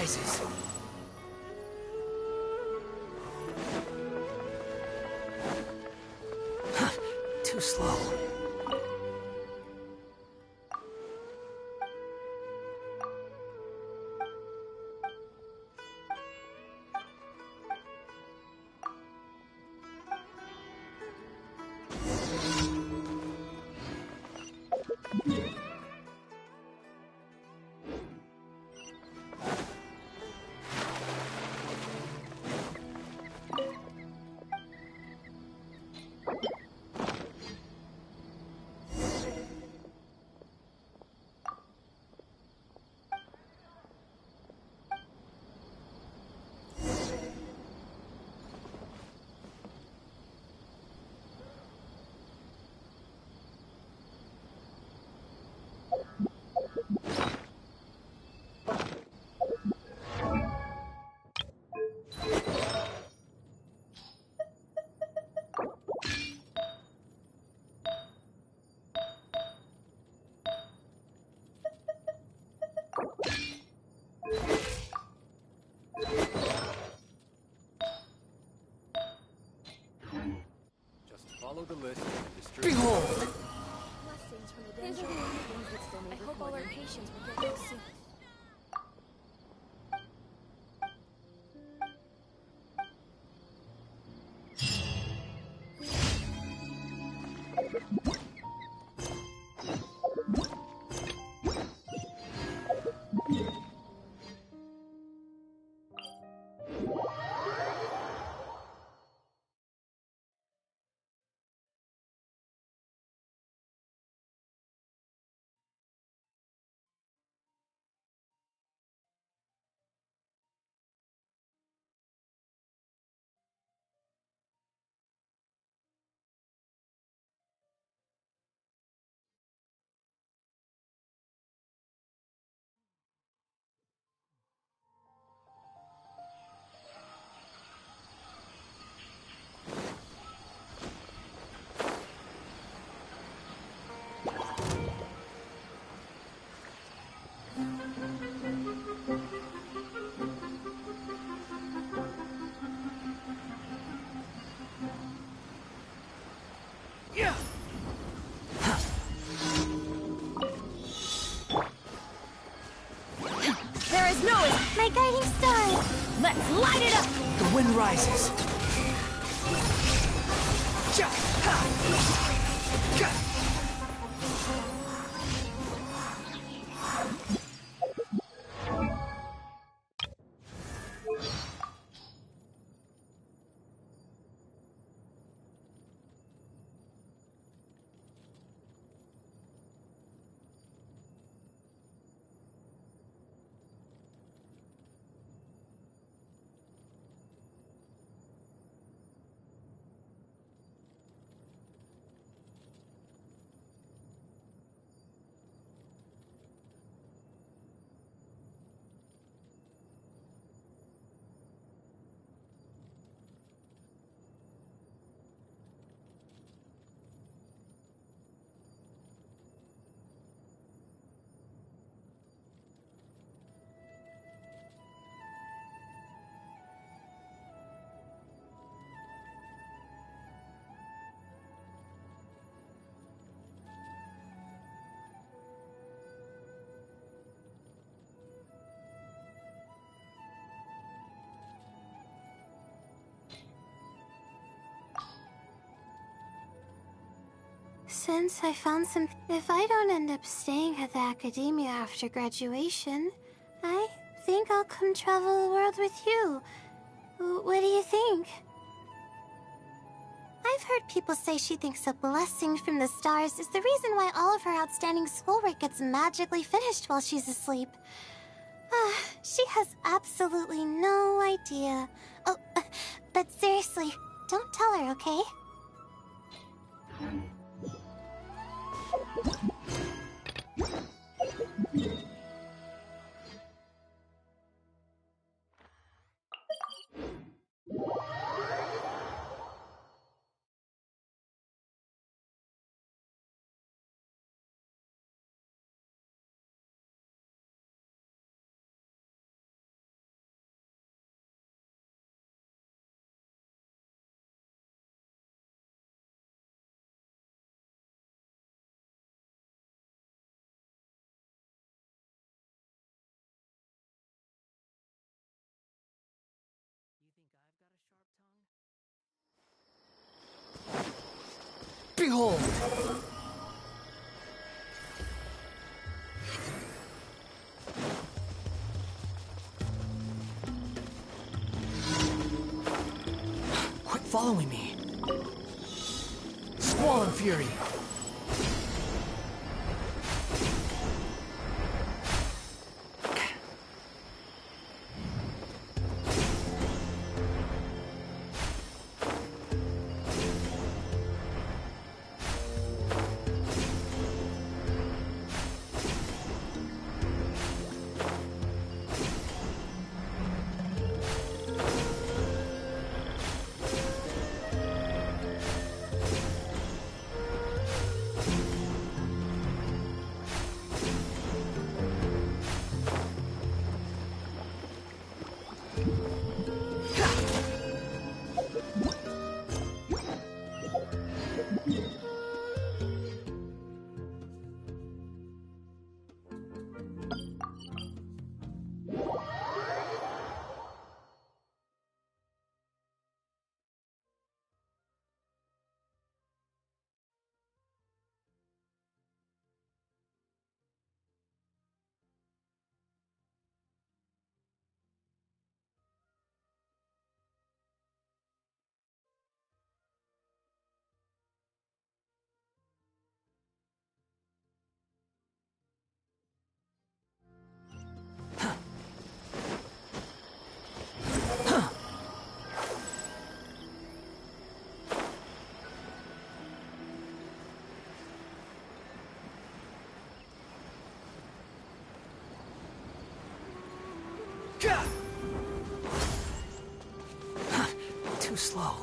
rises. Too slow. Follow the list and distribute. Behold! Blessings from the dungeon. I hope all our patients will get well soon. There is no my guiding star. Let's light it up. The wind rises. Since I found some... If I don't end up staying at the academia after graduation, I think I'll come travel the world with you. What do you think? I've heard people say she thinks a blessing from the stars is the reason why all of her outstanding schoolwork gets magically finished while she's asleep. She has absolutely no idea. Oh, but seriously, don't tell her, okay? Behold! Quit following me. Squall and Fury. Too slow.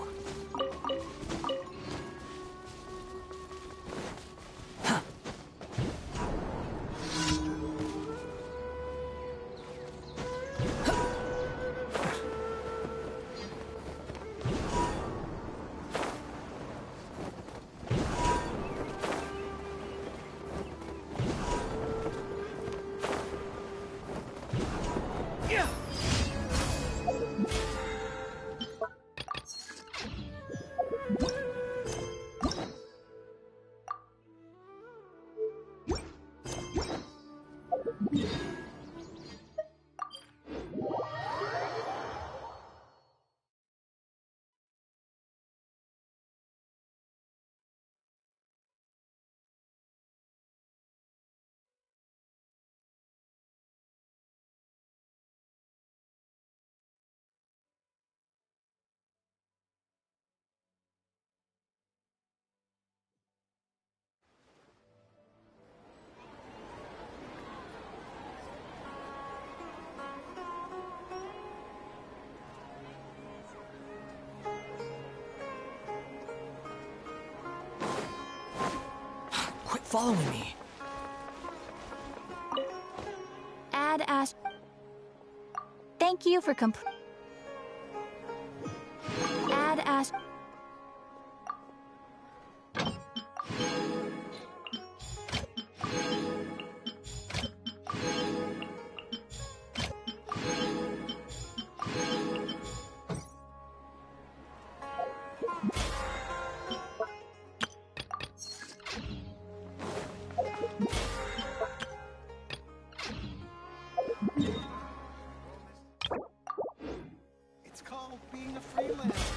Quit following me. Add Ash. Thank you for Add Ash. It's called being a freelancer.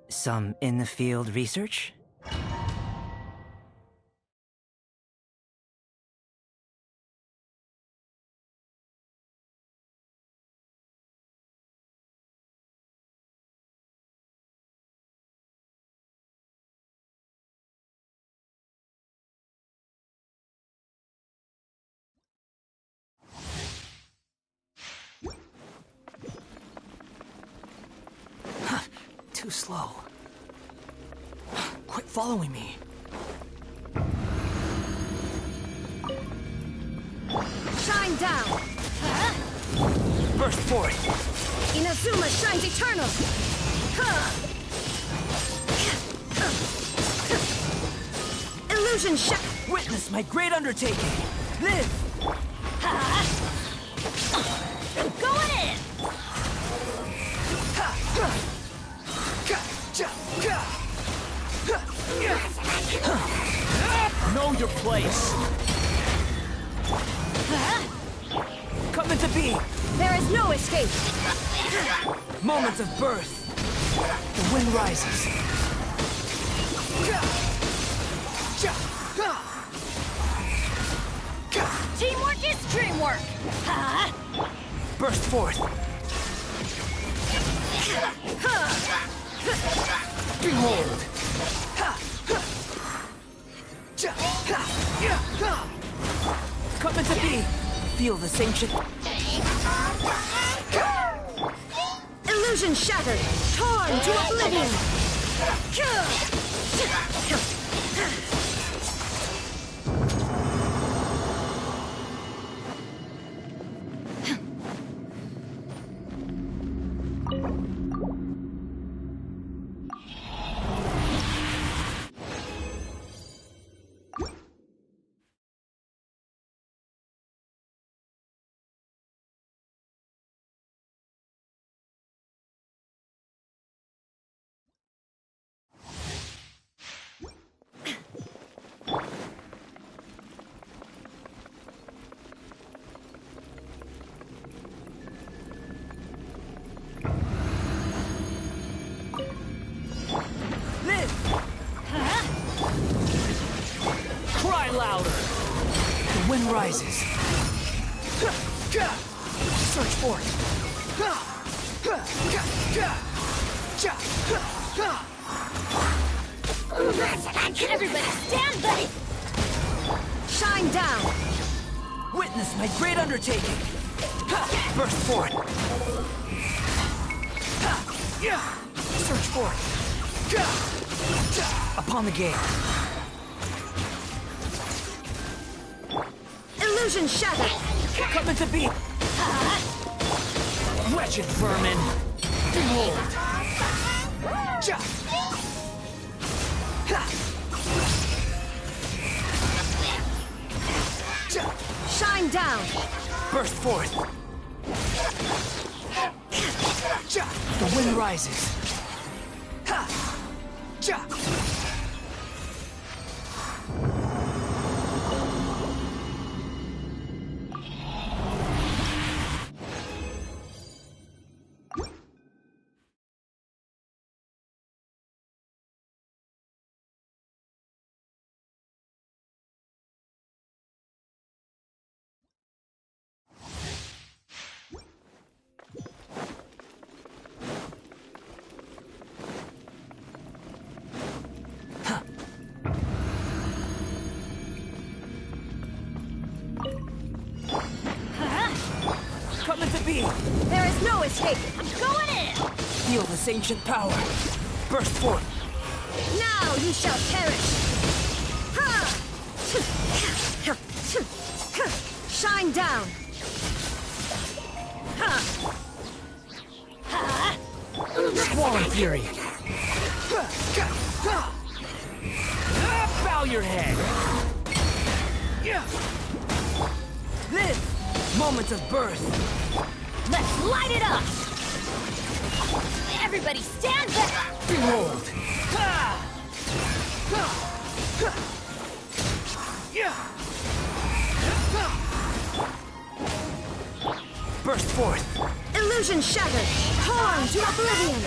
Some in-the-field research? Too slow. Quit following me. Shine down! Burst forth! Inazuma shines eternal! Illusion shot! Witness my great undertaking! Live! Going in! Know your place! Come into being! There is no escape! Moments of birth! The wind rises! Teamwork is dreamwork! Burst forth! Behold! Come into being! Feel the same shit. Illusion shattered! Torn to oblivion! Cry louder! The wind rises. Search for it. Everybody stand back! Shine down! Witness my great undertaking. Burst forth. Search for it. Upon the gate. Illusion shattered! Come into being. Wretched vermin. Behold. Shine down! Burst forth. The wind rises. Coming to be! There is no escape! I'm going in! Feel this ancient power! Burst forth! Now you shall perish! Ha! Shine down! Ha! Swollen Fury! Bow your head! This! Moment of birth! Let's light it up! Everybody stand back! Behold! Burst forth! Illusion shattered! Torn to oblivion!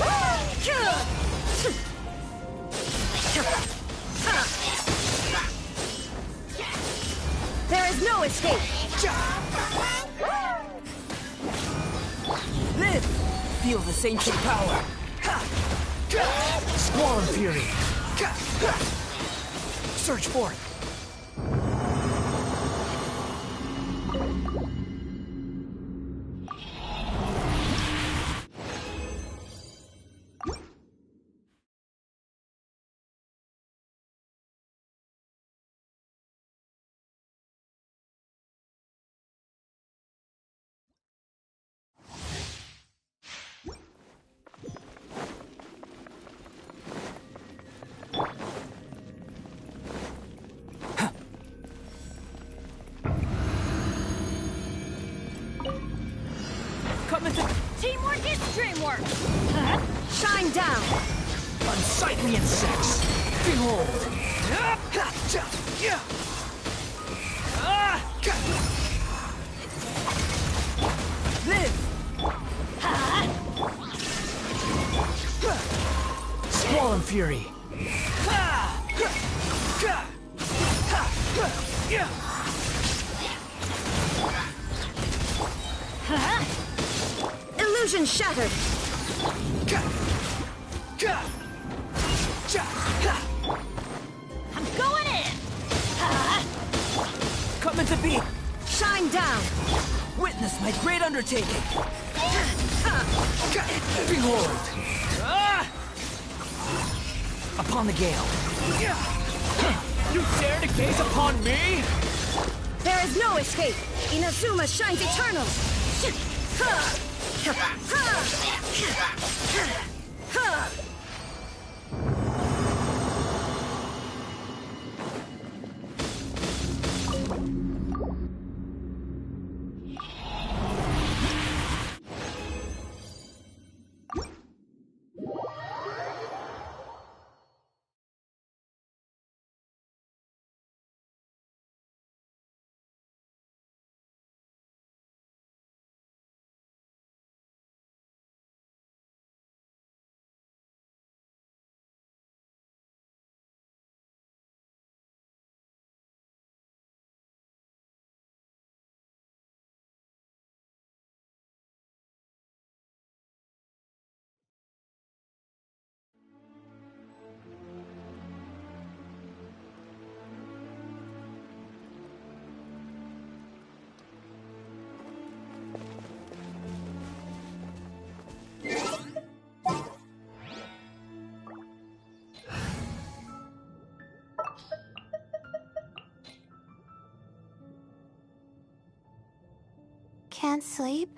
There is no escape! Live! Feel this ancient power! Swollen Fury! Search forth! Coming to Teamwork is dreamwork! Shine down! unsightly insects! Behold! Live! Swollen Fury! Illusion shattered! I'm going in! Coming to be! Shine down! Witness my great undertaking! Behold! Upon the gale! You dare to gaze upon me? There is no escape! Inazuma shines eternal! Can't sleep?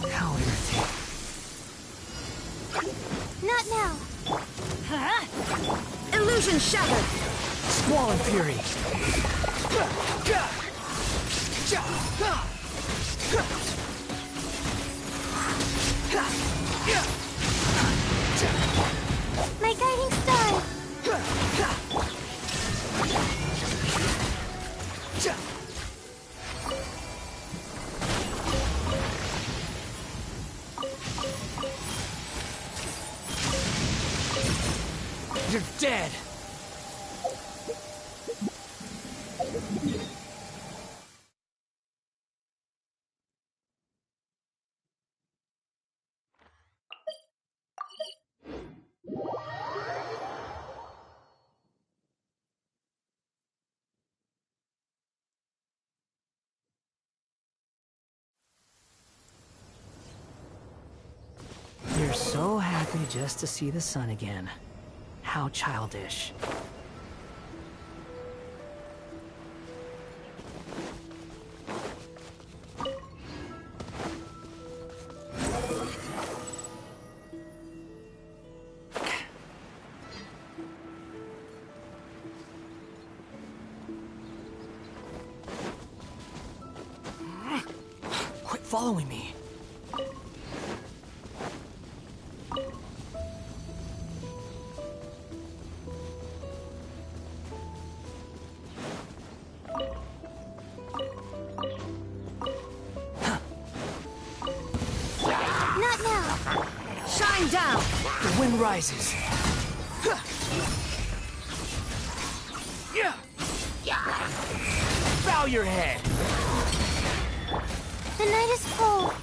How irritating. Not now. Illusion shattered! Squall and Fury. My guiding star. You're dead. You're so happy just to see the sun again. How childish. Quit following me. Not now. Shine down! The wind rises. Bow your head. The night is cold.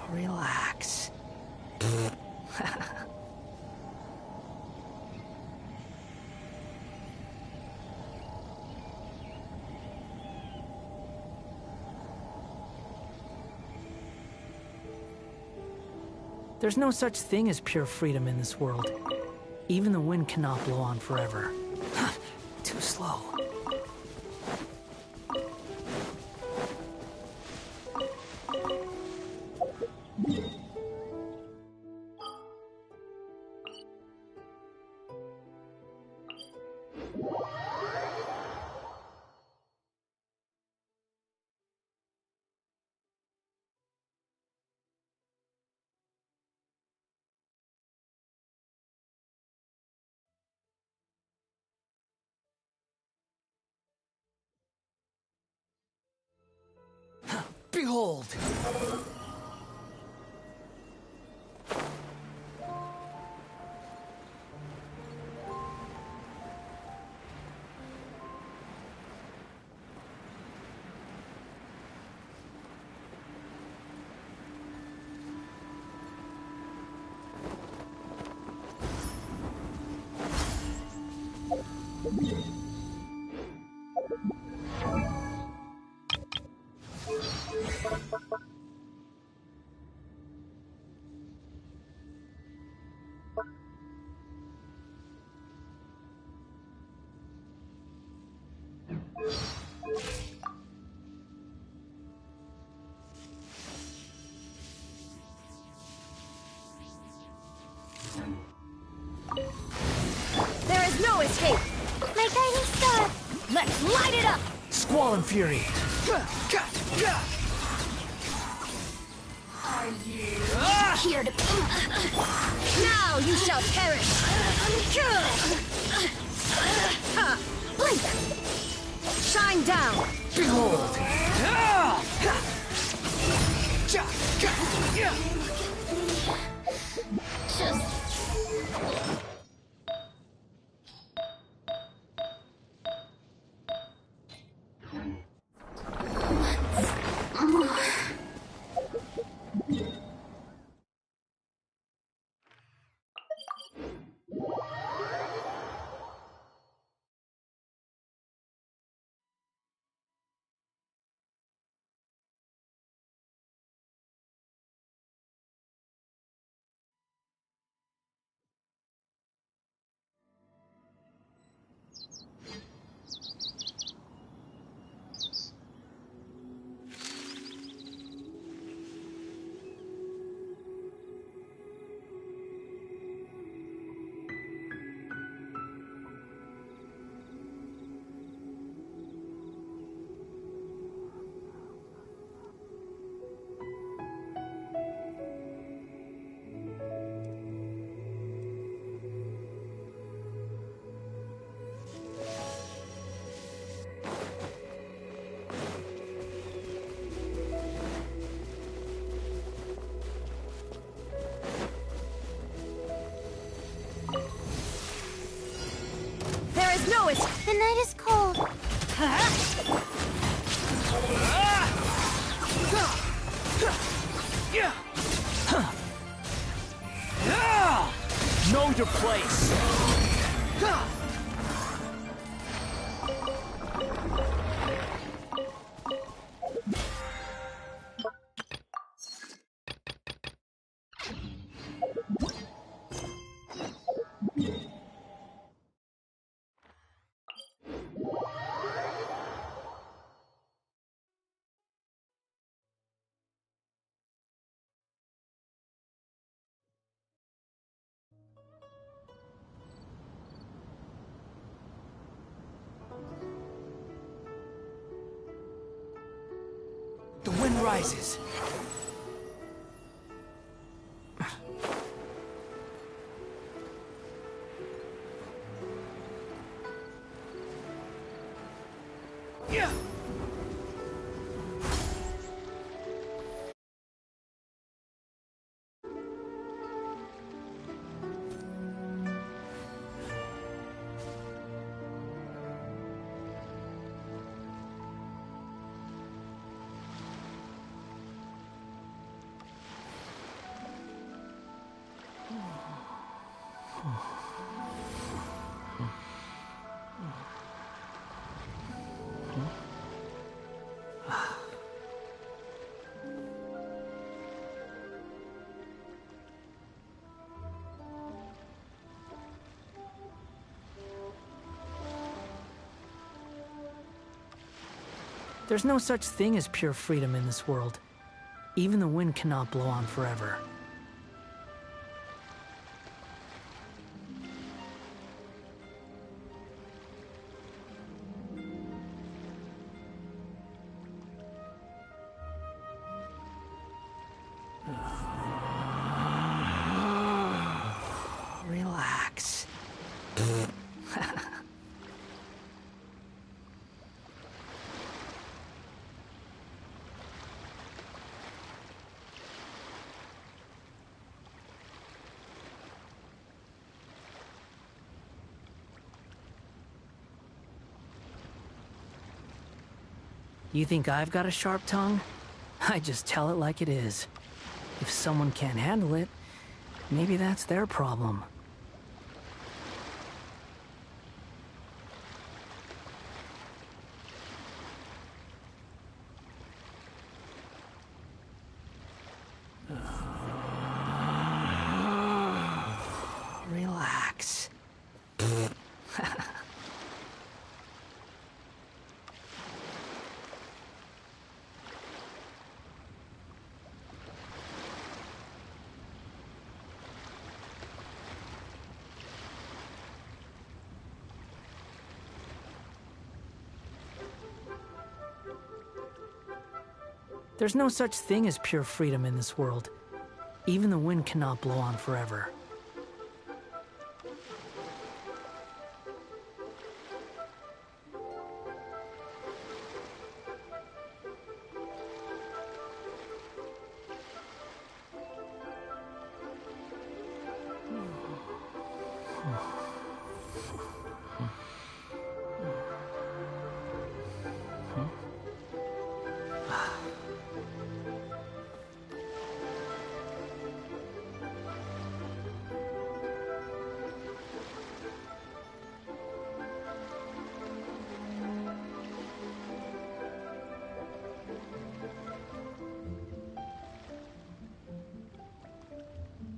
Relax. There's no such thing as pure freedom in this world. Even the wind cannot blow on forever. Too slow. Behold! There is no escape! My guiding star! Let's light it up! Squall and Fury! Here to... Now you shall perish! Blink! Shine down! Behold! There is no escape! The night is cold. Know your place! The wind rises. Yeah. There's no such thing as pure freedom in this world. Even the wind cannot blow on forever. Relax. You think I've got a sharp tongue? I just tell it like it is. If someone can't handle it, maybe that's their problem. Relax. There's no such thing as pure freedom in this world. Even the wind cannot blow on forever.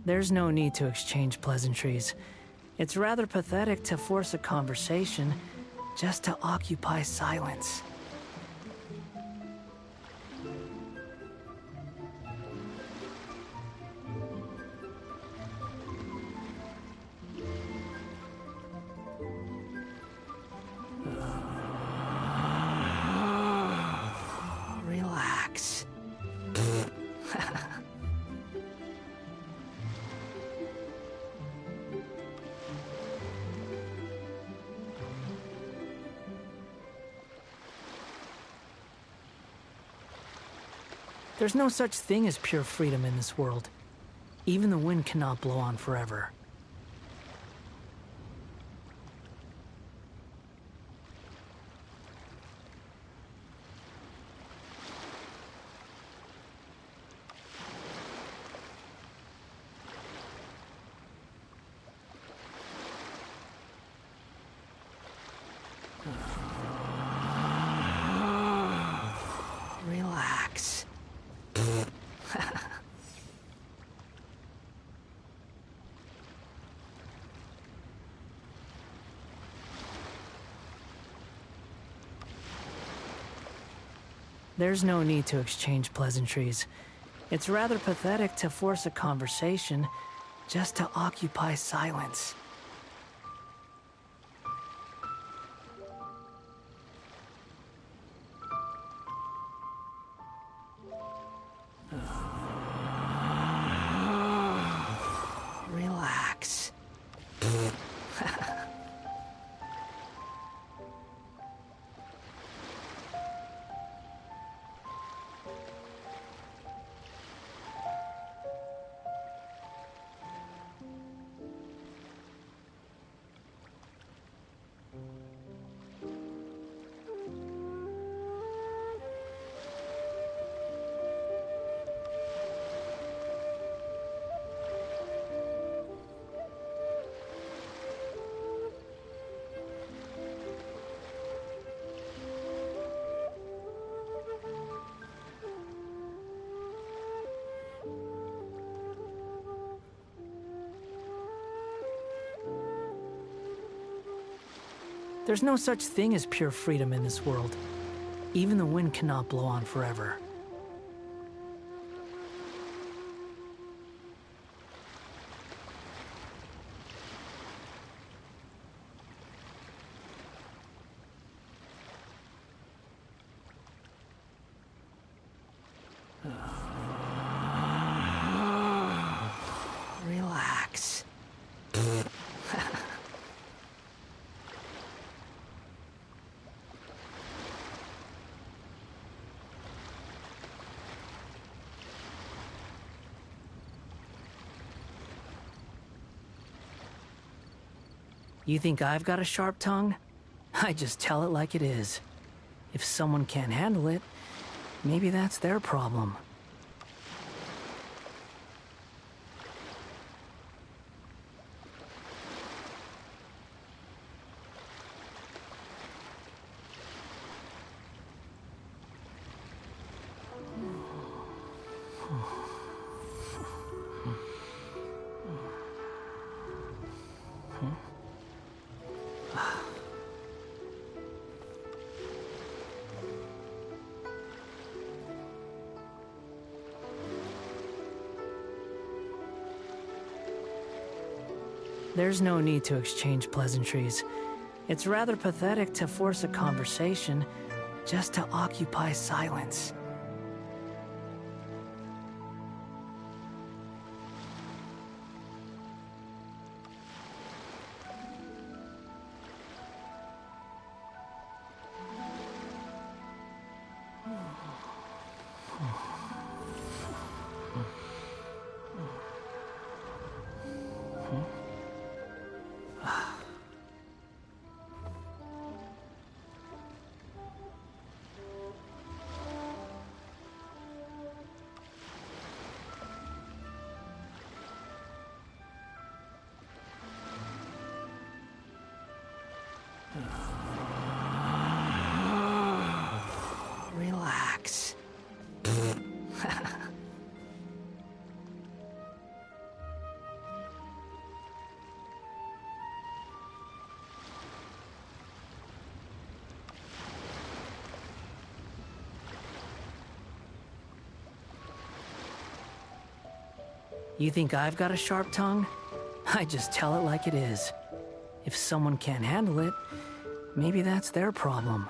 There's no need to exchange pleasantries. It's rather pathetic to force a conversation just to occupy silence. Relax. There's no such thing as pure freedom in this world. Even the wind cannot blow on forever. Relax. There's no need to exchange pleasantries. It's rather pathetic to force a conversation just to occupy silence. Relax. There's no such thing as pure freedom in this world. Even the wind cannot blow on forever. Relax. You think I've got a sharp tongue? I just tell it like it is. If someone can't handle it, maybe that's their problem. There's no need to exchange pleasantries. It's rather pathetic to force a conversation just to occupy silence. Relax. You think I've got a sharp tongue? I just tell it like it is. If someone can't handle it, maybe that's their problem.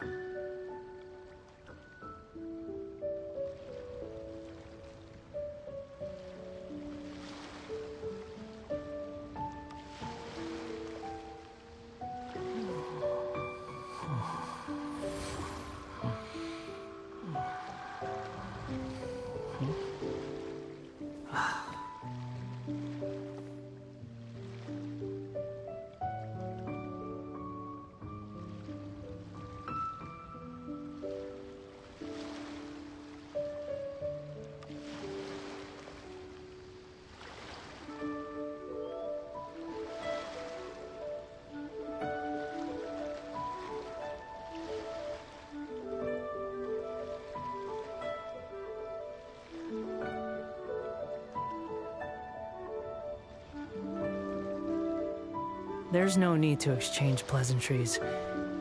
There's no need to exchange pleasantries.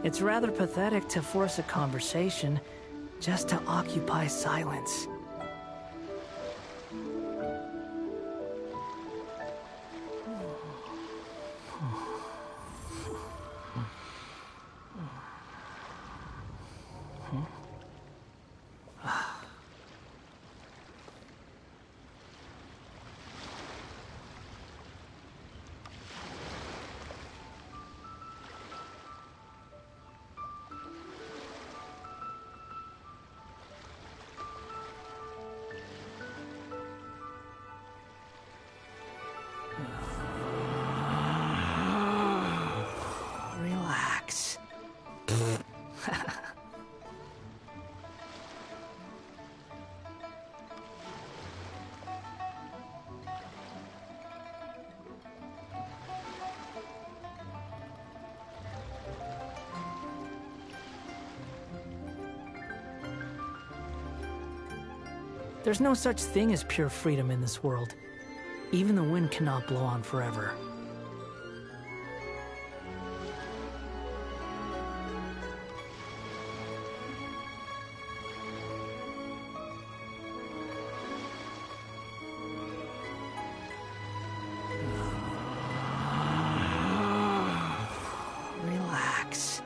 It's rather pathetic to force a conversation just to occupy silence. Relax. There's no such thing as pure freedom in this world. Even the wind cannot blow on forever. Relax.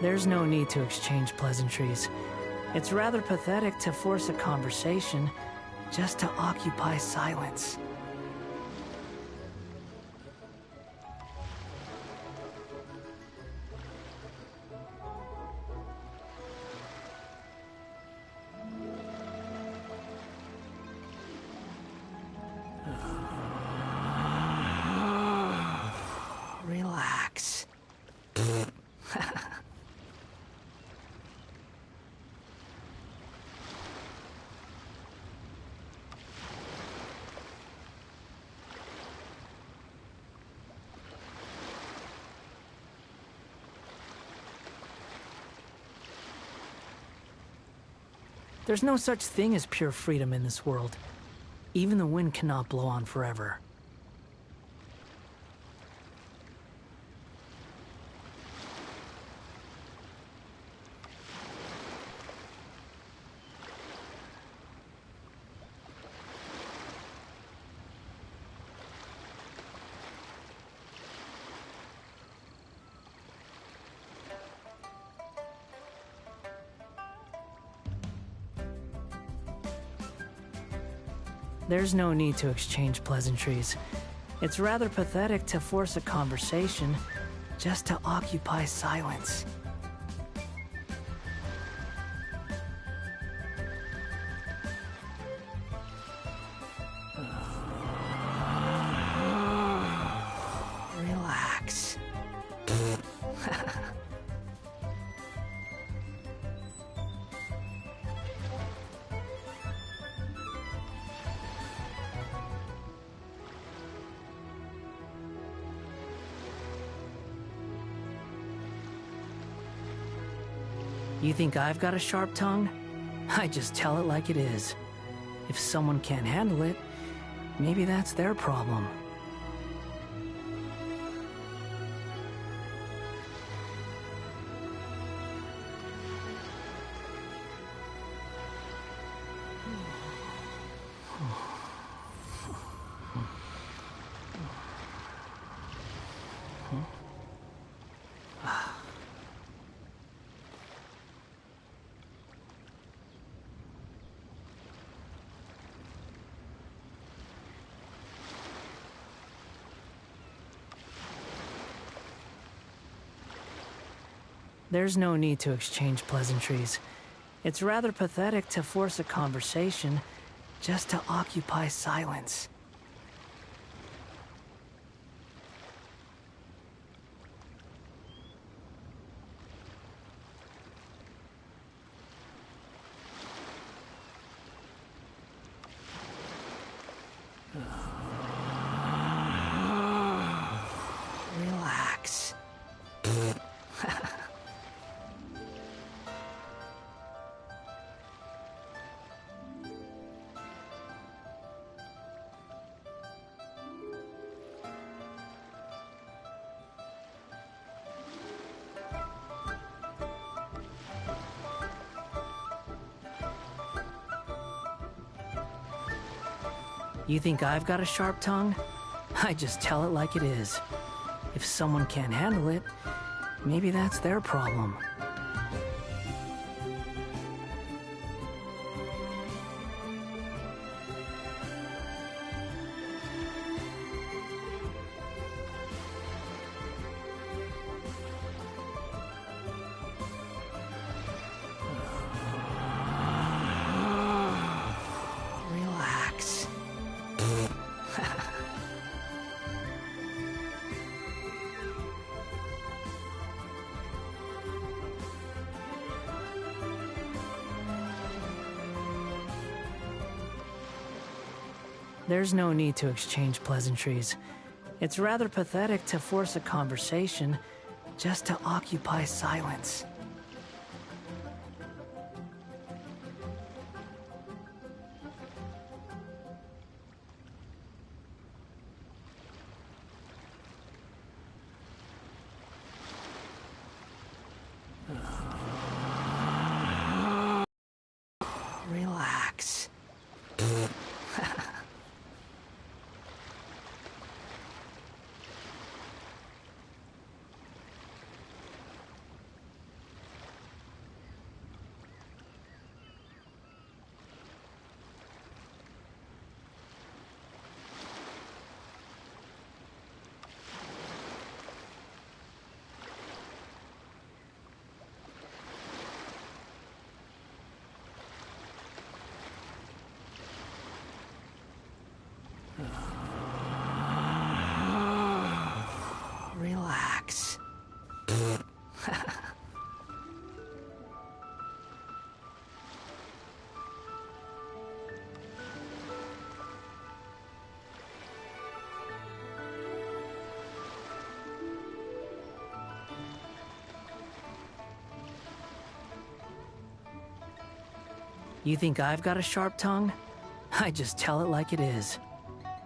There's no need to exchange pleasantries. It's rather pathetic to force a conversation just to occupy silence. Relax. There's no such thing as pure freedom in this world. Even the wind cannot blow on forever. There's no need to exchange pleasantries. It's rather pathetic to force a conversation just to occupy silence. You think I've got a sharp tongue? I just tell it like it is. If someone can't handle it, maybe that's their problem. There's no need to exchange pleasantries. It's rather pathetic to force a conversation just to occupy silence. Relax. You think I've got a sharp tongue? I just tell it like it is. If someone can't handle it, maybe that's their problem. Relax. There's no need to exchange pleasantries. It's rather pathetic to force a conversation just to occupy silence. Relax. Relax. You think I've got a sharp tongue? I just tell it like it is.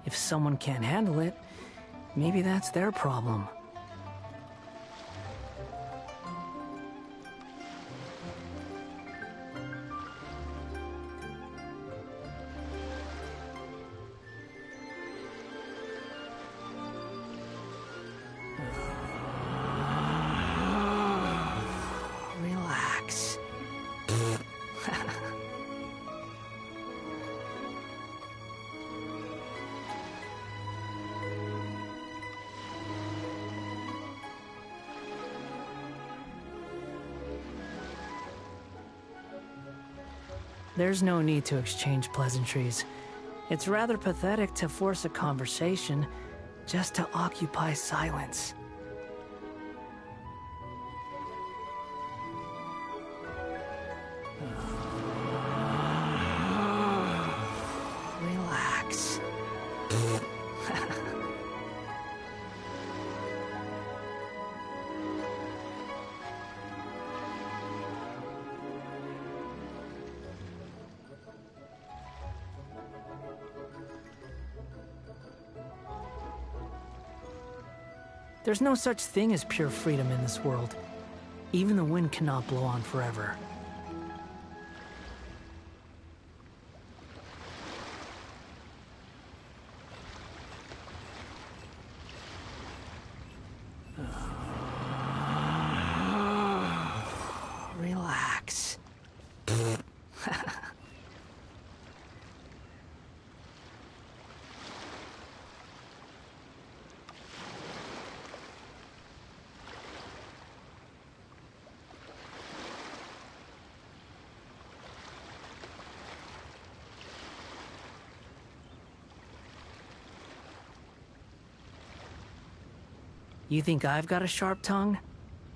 If someone can't handle it, maybe that's their problem. Relax. There's no need to exchange pleasantries. It's rather pathetic to force a conversation just to occupy silence. Relax. There's no such thing as pure freedom in this world. Even the wind cannot blow on forever. Relax. You think I've got a sharp tongue?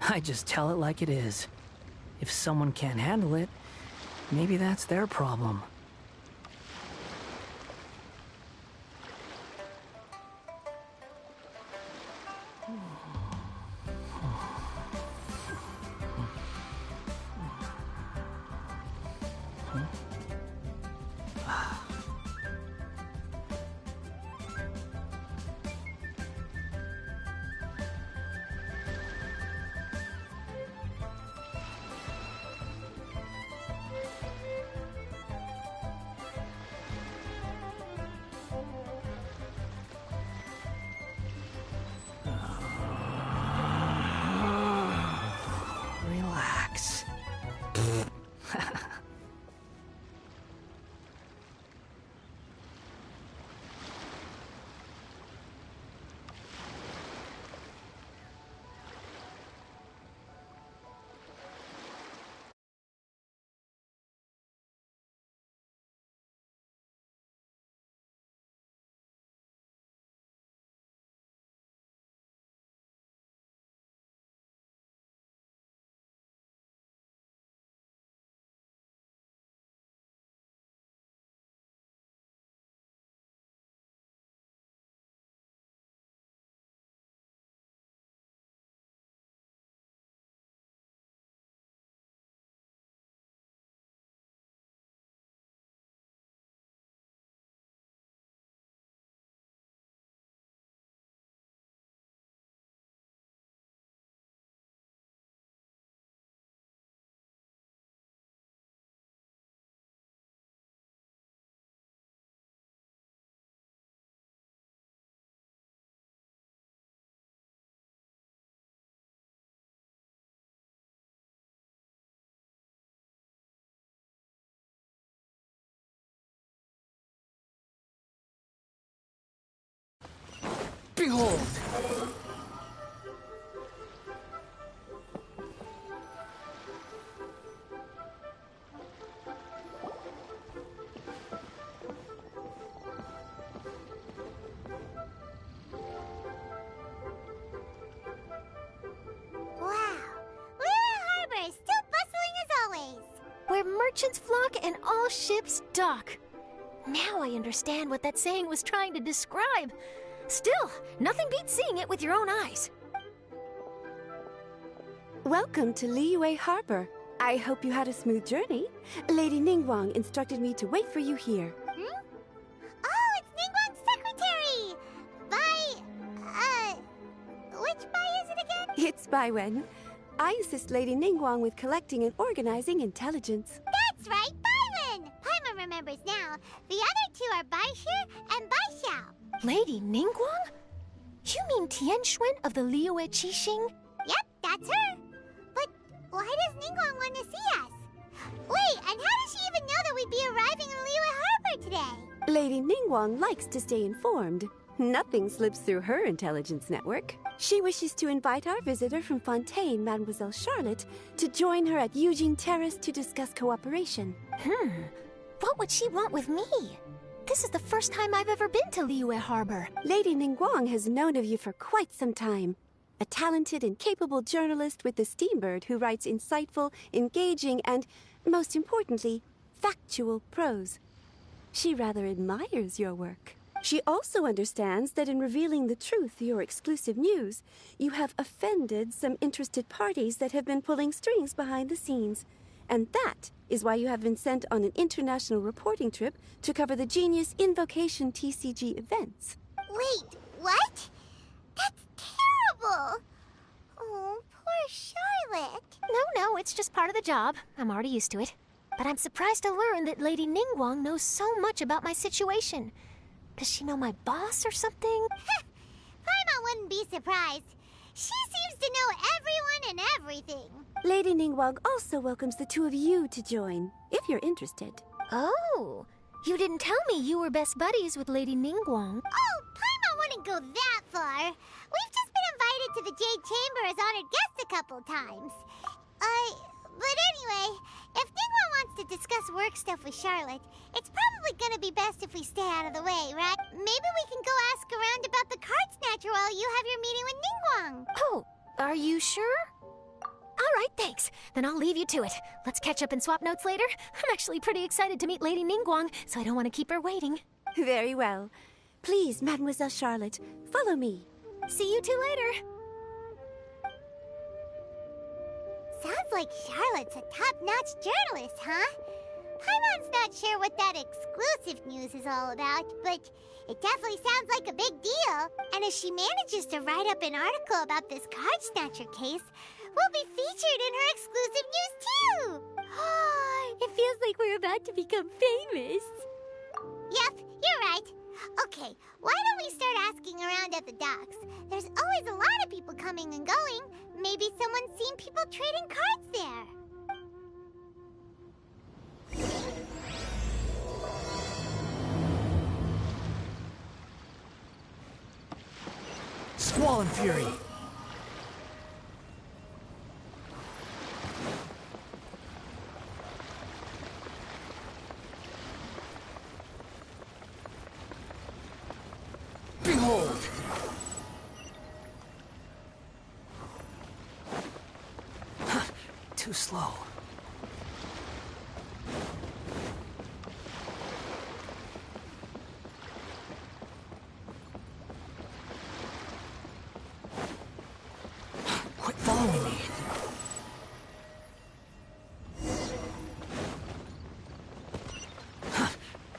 I just tell it like it is. If someone can't handle it, maybe that's their problem. Relax. Behold! Wow. Liyue Harbor is still bustling as always. Where merchants flock and all ships dock. Now I understand what that saying was trying to describe. Still, nothing beats seeing it with your own eyes. Welcome to Liyue Harbor. I hope you had a smooth journey. Lady Ningguang instructed me to wait for you here. Oh, it's Ningguang's secretary! Which Bai is it again? It's Bai Wen. I assist Lady Ningguang with collecting and organizing intelligence. That's right, Bai Wen! Paimon remembers now. The other two are Bai Shi and Bai Xiao. Lady Ningguang? You mean Tian Xuan of the Liyue Qixing? Yep, that's her. But why does Ningguang want to see us? Wait, and how does she even know that we'd be arriving in Liyue Harbor today? Lady Ningguang likes to stay informed. Nothing slips through her intelligence network. She wishes to invite our visitor from Fontaine, Mademoiselle Charlotte, to join her at Eugene Terrace to discuss cooperation. What would she want with me? This is the first time I've ever been to Liyue Harbor. Lady Ningguang has known of you for quite some time. A talented and capable journalist with the Steambird who writes insightful, engaging, and, most importantly, factual prose. She rather admires your work. She also understands that in revealing the truth, your exclusive news, you have offended some interested parties that have been pulling strings behind the scenes. And that is why you have been sent on an international reporting trip to cover the Genius Invocation TCG events. Wait, what? That's terrible! terrible. Oh, poor Charlotte. No, it's just part of the job. I'm already used to it. But I'm surprised to learn that Lady Ningguang knows so much about my situation. Does she know my boss or something? Paimon wouldn't be surprised. She seems to know everyone and everything. Lady Ningguang also welcomes the two of you to join, if you're interested. Oh, you didn't tell me you were best buddies with Lady Ningguang. Oh, Paimon wouldn't go that far. We've just been invited to the Jade Chamber as honored guests a couple times. But anyway, if Ningguang wants to discuss work stuff with Charlotte, it's probably gonna be best if we stay out of the way, right? Maybe we can go ask around about the card snatcher while you have your meeting with Ningguang. Oh, are you sure? All right, thanks. Then I'll leave you to it. Let's catch up and swap notes later. I'm actually pretty excited to meet Lady Ningguang, so I don't want to keep her waiting. Very well. Please, Mademoiselle Charlotte, follow me. See you two later. Sounds like Charlotte's a top-notch journalist, huh? Paimon's not sure what that exclusive news is all about, but it definitely sounds like a big deal. And if she manages to write up an article about this card snatcher case, we'll be featured in her exclusive news too! It feels like we're about to become famous. Yep, you're right. Okay, why don't we start asking around at the docks? There's always a lot of people coming and going. Maybe someone's seen people trading cards there. Squall and Fury. Behold! Too slow. Quit following me.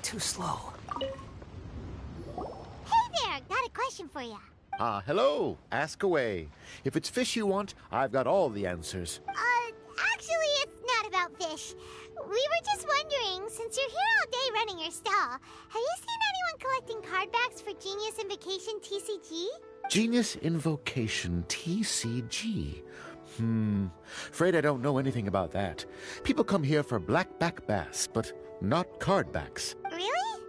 Too slow. Hey there, got a question for you. Hello. Ask away. If it's fish you want, I've got all the answers. Actually, it's not about fish. We were just wondering, since you're here all day running your stall, have you seen anyone collecting card backs for Genius Invocation TCG? Genius Invocation TCG. Afraid I don't know anything about that. People come here for blackback bass, but not card backs. Really?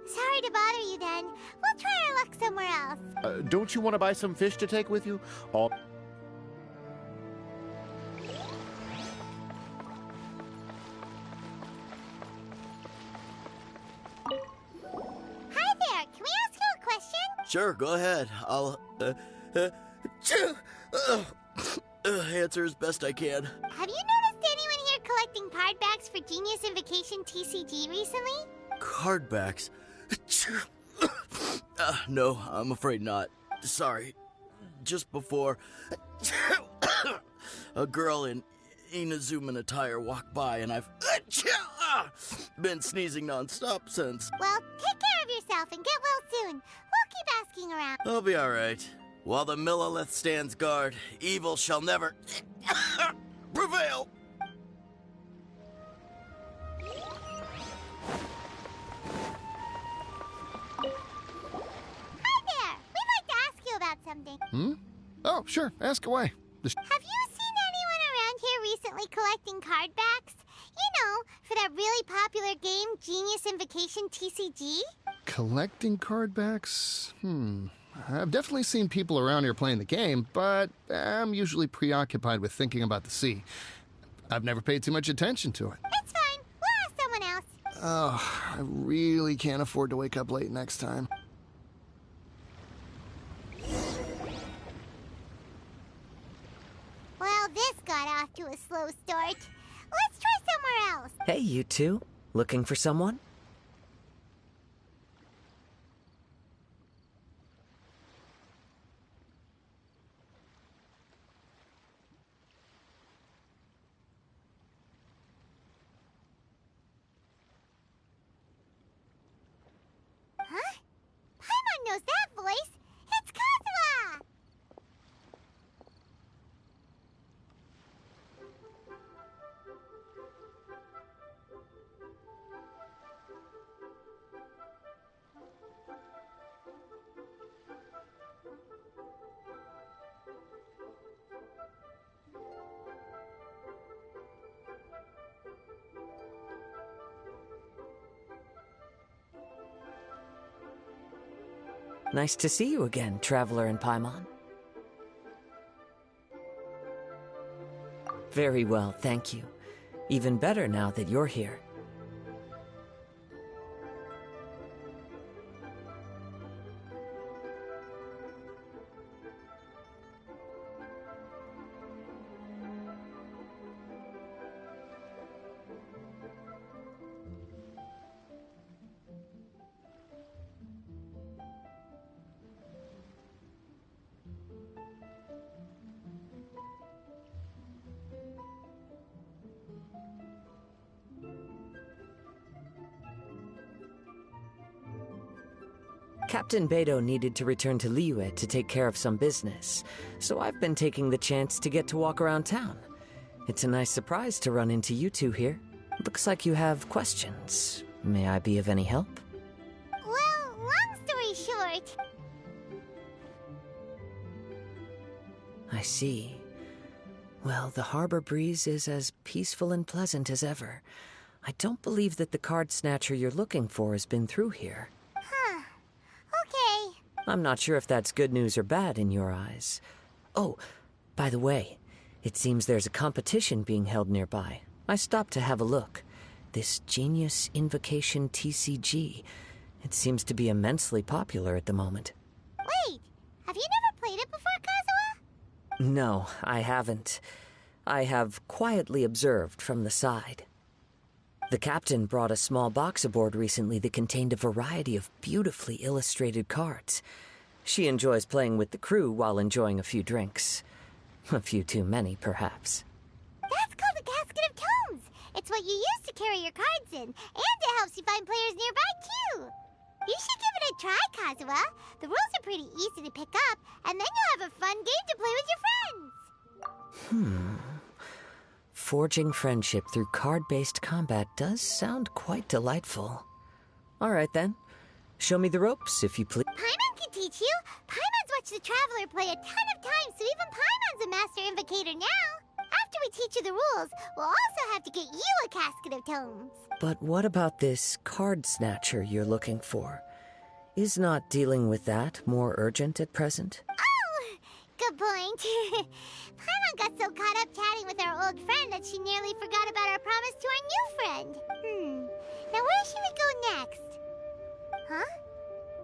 Sorry to bother you then. We'll try our luck somewhere else. Don't you want to buy some fish to take with you? All... Hi there, can we ask you a question? Sure, go ahead. I'll, answer as best I can. Have you noticed anyone here collecting card backs for Genius Invocation TCG recently? Card backs? No, I'm afraid not. Sorry. Just before, a girl in Inazuman attire walked by, and I've been sneezing nonstop since. Well, take care of yourself and get well soon. We'll keep asking around. I'll be all right. While the Millilith stands guard, evil shall never prevail. Hi there, we'd like to ask you about something. Oh, sure. Ask away. Have you seen anyone around here recently collecting card backs? You know, for that really popular game, Genius Invocation TCG? Collecting card backs? I've definitely seen people around here playing the game, but I'm usually preoccupied with thinking about the sea. I've never paid too much attention to it. It's fine. We'll ask someone else. Oh, I really can't afford to wake up late next time. Well, this got off to a slow start. Let's try somewhere else. Hey, you two. Looking for someone? Huh? Paimon knows that voice. It's Kazuha! Nice to see you again, Traveler in Paimon. Very well, thank you. Even better now that you're here. Captain Beidou needed to return to Liyue to take care of some business, so I've been taking the chance to get to walk around town. It's a nice surprise to run into you two here. Looks like you have questions. May I be of any help? Well, long story short... I see. Well, the harbor breeze is as peaceful and pleasant as ever. I don't believe that the card snatcher you're looking for has been through here. Huh. Okay. I'm not sure if that's good news or bad in your eyes. Oh, by the way, it seems there's a competition being held nearby. I stopped to have a look. This Genius Invocation TCG. It seems to be immensely popular at the moment. Wait, have you never played it before, Kazuha? No, I haven't. I have quietly observed from the side. The captain brought a small box aboard recently that contained a variety of beautifully illustrated cards. She enjoys playing with the crew while enjoying a few drinks. A few too many, perhaps. That's called a casket of tomes. It's what you use to carry your cards in, and it helps you find players nearby, too. You should give it a try, Kazuha. The rules are pretty easy to pick up, and then you'll have a fun game to play with your friends. Forging friendship through card-based combat does sound quite delightful. All right, then. Show me the ropes, if you please. Paimon can teach you. Paimon's watched the Traveler play a ton of times, so even Paimon's a master invocator now. After we teach you the rules, we'll also have to get you a casket of tomes. But what about this card snatcher you're looking for? Is not dealing with that more urgent at present? Oh, good point. Paimon got so caught up chatting with our old friend that she nearly forgot about our promise to our new friend. Now where should we go next? Huh?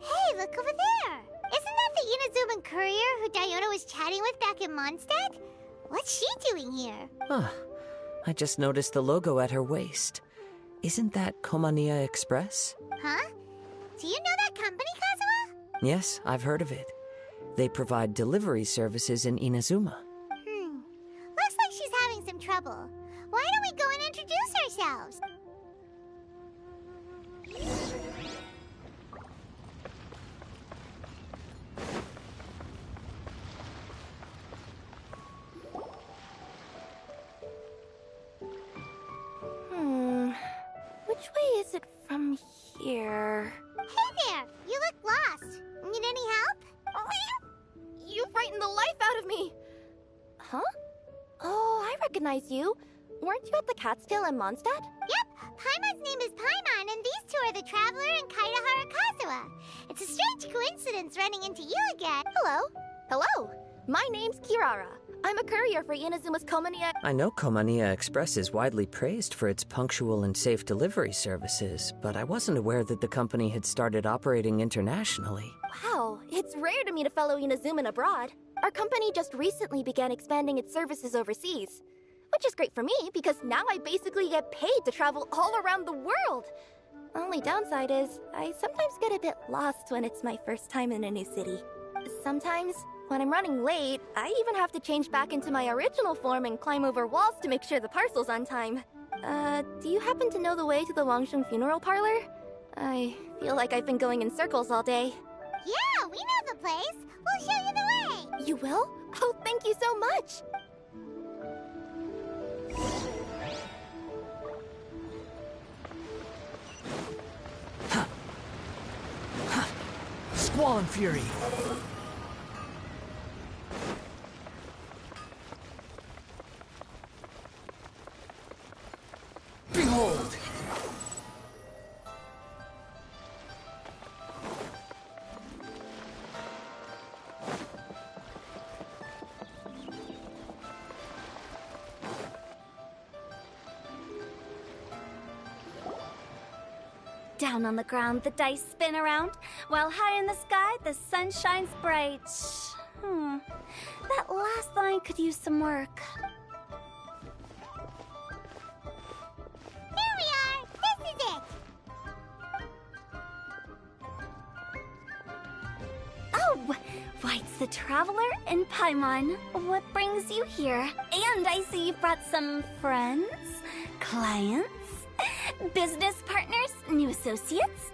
Hey, look over there! Isn't that the Inazuman courier who Diona was chatting with back in Mondstadt? What's she doing here? I just noticed the logo at her waist. Isn't that Komania Express? Huh? Do you know that company, Kazuha? Yes, I've heard of it. They provide delivery services in Inazuma. Looks like she's having some trouble. Why don't we go and introduce ourselves? Which way is it from here? Hey there! You look lost. Need any help? You frightened the life out of me! Huh? Oh, I recognize you. Weren't you at the Cat's-Tail in Mondstadt? Yep, Paimon's name is Paimon, and these two are the Traveler and Kaidahara Kazuha. It's a strange coincidence running into you again. Hello. Hello. My name's Kirara. I'm a courier for Inazuma's Komania. I know Komania Express is widely praised for its punctual and safe delivery services, but I wasn't aware that the company had started operating internationally. Wow, it's rare to meet a fellow Inazuman abroad. Our company just recently began expanding its services overseas. Which is great for me, because now I basically get paid to travel all around the world. Only downside is, I sometimes get a bit lost when it's my first time in a new city. Sometimes, when I'm running late, I even have to change back into my original form and climb over walls to make sure the parcel's on time. Do you happen to know the way to the Wangsheng funeral parlor? I feel like I've been going in circles all day. Yeah, we know the place. We'll show you the way. You will? Oh, thank you so much! Squall and Fury. Behold! Down on the ground, the dice spin around, while high in the sky, the sun shines bright. That last line could use some work. Here we are! This is it! Oh, why, it's the Traveler in Paimon. What brings you here? And I see you've brought some friends, clients, business partners, new associates.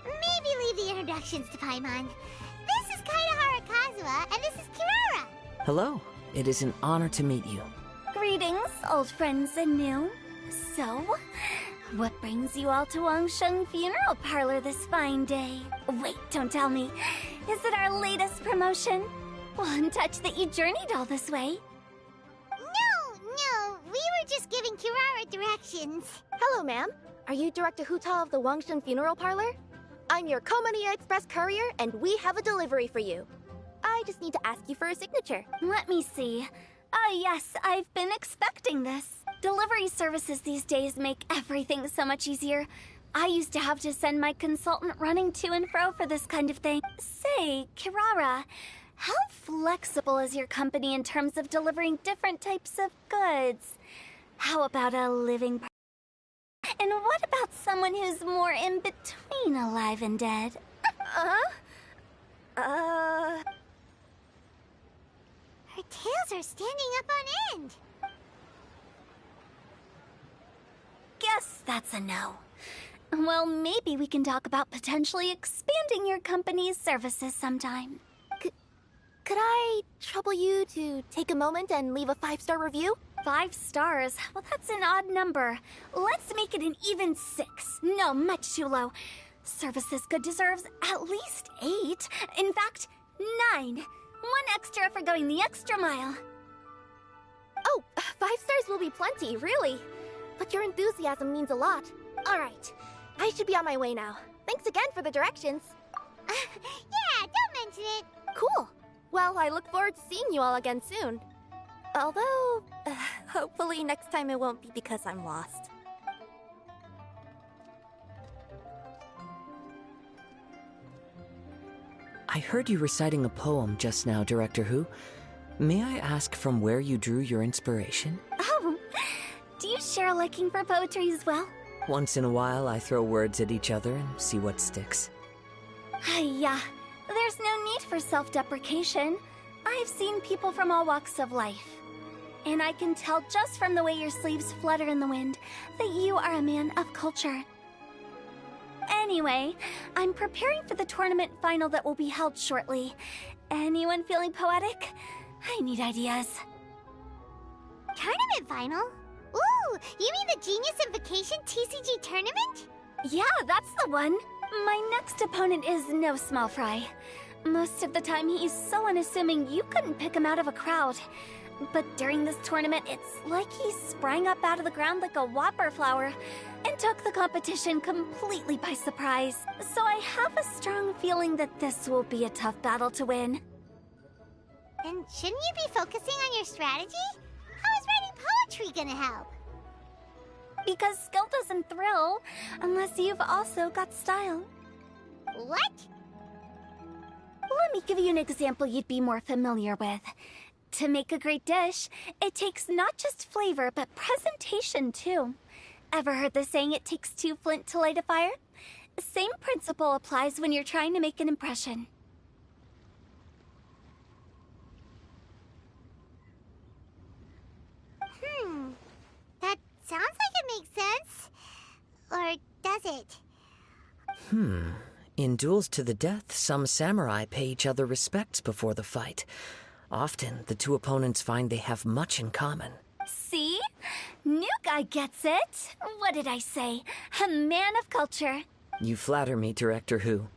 Maybe leave the introductions to Paimon. This is Kaidahara Kazuha, and this is Kirara. Hello. It is an honor to meet you. Greetings, old friends and new. So, what brings you all to Wangsheng Funeral Parlor this fine day? Wait, don't tell me. Is it our latest promotion? One touch that you journeyed all this way. No, we were just giving Kirara directions. Hello, ma'am. Are you Director Huta of the Wangshen Funeral Parlor? I'm your Komania Express courier, and we have a delivery for you. I just need to ask you for a signature. Let me see. Yes, I've been expecting this. Delivery services these days make everything so much easier. I used to have to send my consultant running to and fro for this kind of thing. Say, Kirara, how flexible is your company in terms of delivering different types of goods? How about a living person? And what about someone who's more in between alive and dead? Her tails are standing up on end. Guess that's a no. Well, maybe we can talk about potentially expanding your company's services sometime. Could I trouble you to take a moment and leave a 5-star review? 5 stars? Well, that's an odd number. Let's make it an even 6. No, much too low. Services good deserves at least 8. In fact, 9. 1 extra for going the extra mile. Oh, 5 stars will be plenty, really. But your enthusiasm means a lot. All right, I should be on my way now. Thanks again for the directions. Yeah, don't mention it. Cool. Well, I look forward to seeing you all again soon. Although, hopefully next time it won't be because I'm lost. I heard you reciting a poem just now, Director Who. May I ask from where you drew your inspiration? Oh, do you share a liking for poetry as well? Once in a while, I throw words at each other and see what sticks. Yeah, there's no need for self-deprecation. I've seen people from all walks of life. And I can tell just from the way your sleeves flutter in the wind that you are a man of culture. Anyway, I'm preparing for the tournament final that will be held shortly. Anyone feeling poetic? I need ideas. Tournament final? Ooh, you mean the Genius Invocation TCG tournament? Yeah, that's the one. My next opponent is no small fry. Most of the time he's so unassuming you couldn't pick him out of a crowd. But during this tournament, it's like he sprang up out of the ground like a whopper flower and took the competition completely by surprise. So I have a strong feeling that this will be a tough battle to win. Then shouldn't you be focusing on your strategy? How is writing poetry gonna help? Because skill doesn't thrill unless you've also got style. What? Let me give you an example you'd be more familiar with. To make a great dish, it takes not just flavor, but presentation too. Ever heard the saying, it takes 2 flint to light a fire? Same principle applies when you're trying to make an impression. That sounds like it makes sense. Or does it? In duels to the death, some samurai pay each other respects before the fight. Often, the two opponents find they have much in common. See? New guy gets it. What did I say? A man of culture. You flatter me, Director Who.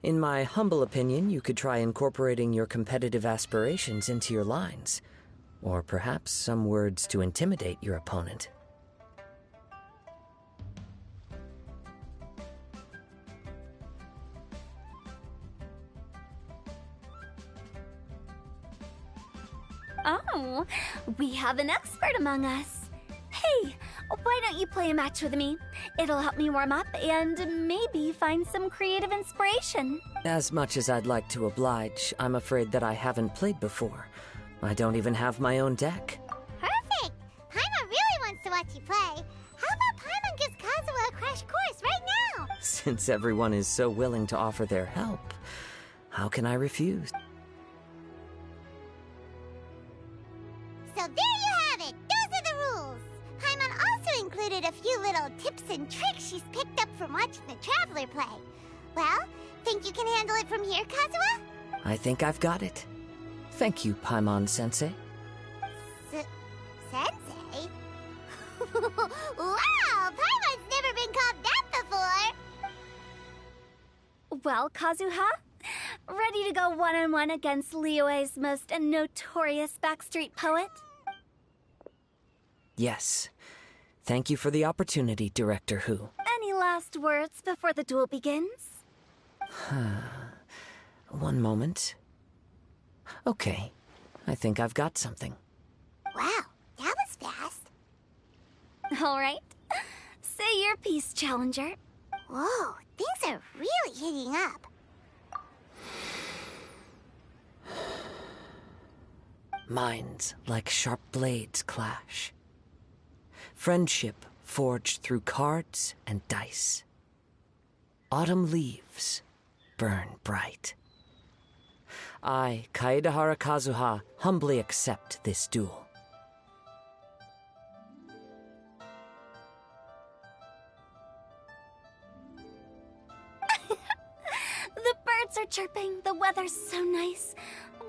In my humble opinion, you could try incorporating your competitive aspirations into your lines. Or perhaps some words to intimidate your opponent. Oh, we have an expert among us. Hey, why Why don't you play a match with me? It'll help me warm up and maybe find some creative inspiration. As much as I'd like to oblige, I'm afraid that I haven't played before. I don't even have my own deck. Perfect! Paimon really wants to watch you play. How about Paimon gives Kazuha a crash course right now? Since everyone is so willing to offer their help, how can I refuse? So there you have it! Those are the rules! Paimon also included a few little tips and tricks she's picked up from watching the Traveler play. Well, think you can handle it from here, Kazuha? I think I've got it. Thank you, Paimon-sensei. Sensei? Wow! Paimon's never been called that before! Well, Kazuha? Ready to go one-on-one against Liyue's most notorious backstreet poet? Yes. Thank you for the opportunity, Director Who. Any last words before the duel begins? One moment. Okay. I think I've got something. Wow, that was fast. All right. Say your piece, Challenger. Whoa, things are really heating up. Minds like sharp blades clash. Friendship forged through cards and dice. Autumn leaves burn bright. I, Kaedahara Kazuha, humbly accept this duel. The birds are chirping, the weather's so nice.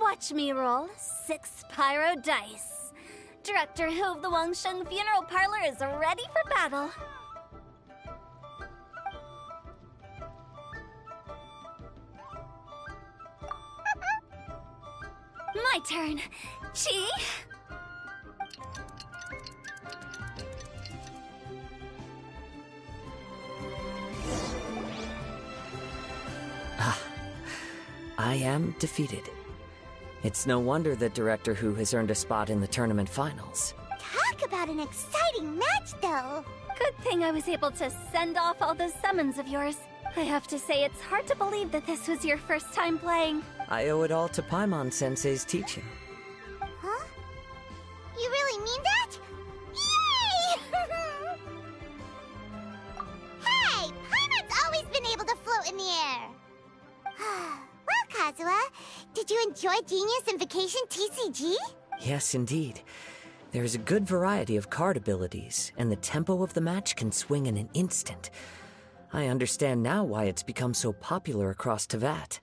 Watch me roll 6 pyro dice. Director Who of the Wangsheng Funeral Parlor is ready for battle. My turn. Chi? I am defeated. It's no wonder that Director Who has earned a spot in the tournament finals. Talk about an exciting match, though. Good thing I was able to send off all those summons of yours. I have to say, it's hard to believe that this was your first time playing. I owe it all to Paimon-sensei's teaching. Huh? You really mean that? Yay! Hey, Paimon's always been able to float in the air. Well, Kazuha, did you enjoy Genius Invocation TCG? Yes, indeed. There is a good variety of card abilities, and the tempo of the match can swing in an instant. I understand now why it's become so popular across Teyvat.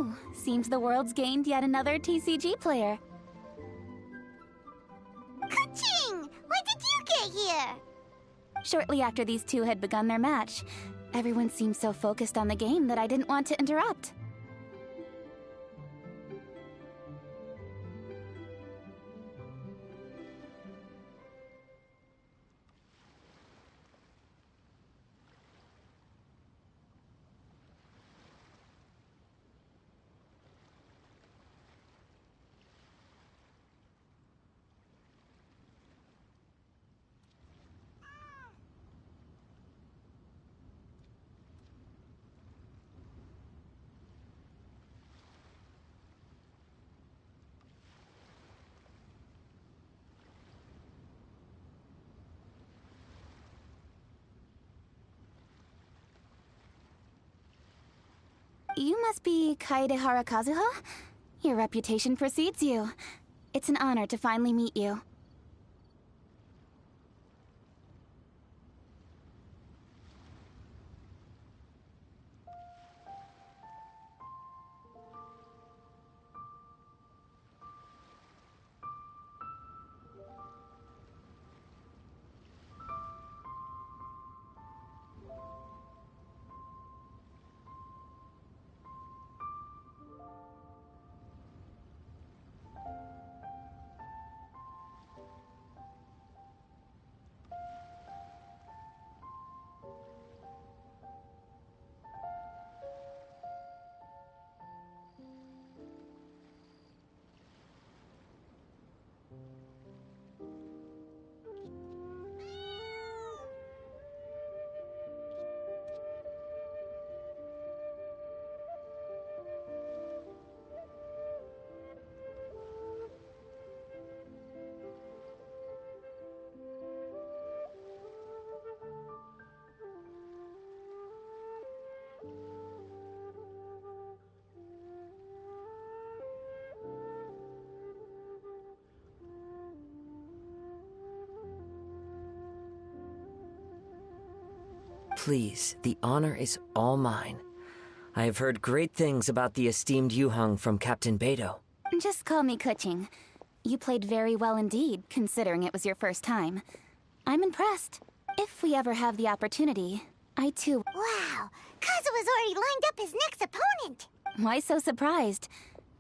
Oh, seems the world's gained yet another TCG player. Ka-ching! When did you get here? Shortly after these two had begun their match, everyone seemed so focused on the game that I didn't want to interrupt. You must be Kaede Harakazuha? Your reputation precedes you. It's an honor to finally meet you. Please, the honor is all mine. I have heard great things about the esteemed Yuheng from Captain Beidou. Just call me Kuching. You played very well indeed, considering it was your first time. I'm impressed. If we ever have the opportunity, I too... Wow! Kazuha's already lined up his next opponent! Why so surprised?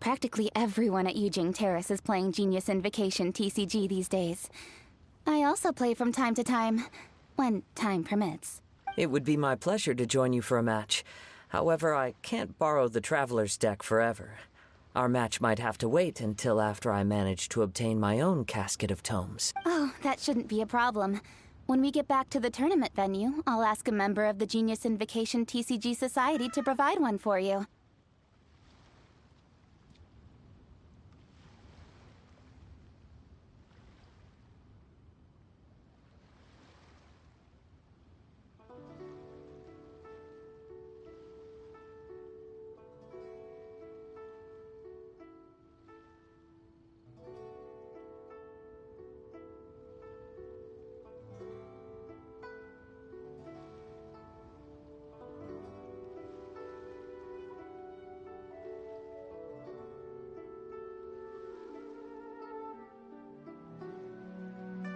Practically everyone at Yujing Terrace is playing Genius Invocation TCG these days. I also play from time to time, when time permits. It would be my pleasure to join you for a match. However, I can't borrow the Traveler's deck forever. Our match might have to wait until after I manage to obtain my own casket of tomes. Oh, that shouldn't be a problem. When we get back to the tournament venue, I'll ask a member of the Genius Invocation TCG Society to provide one for you.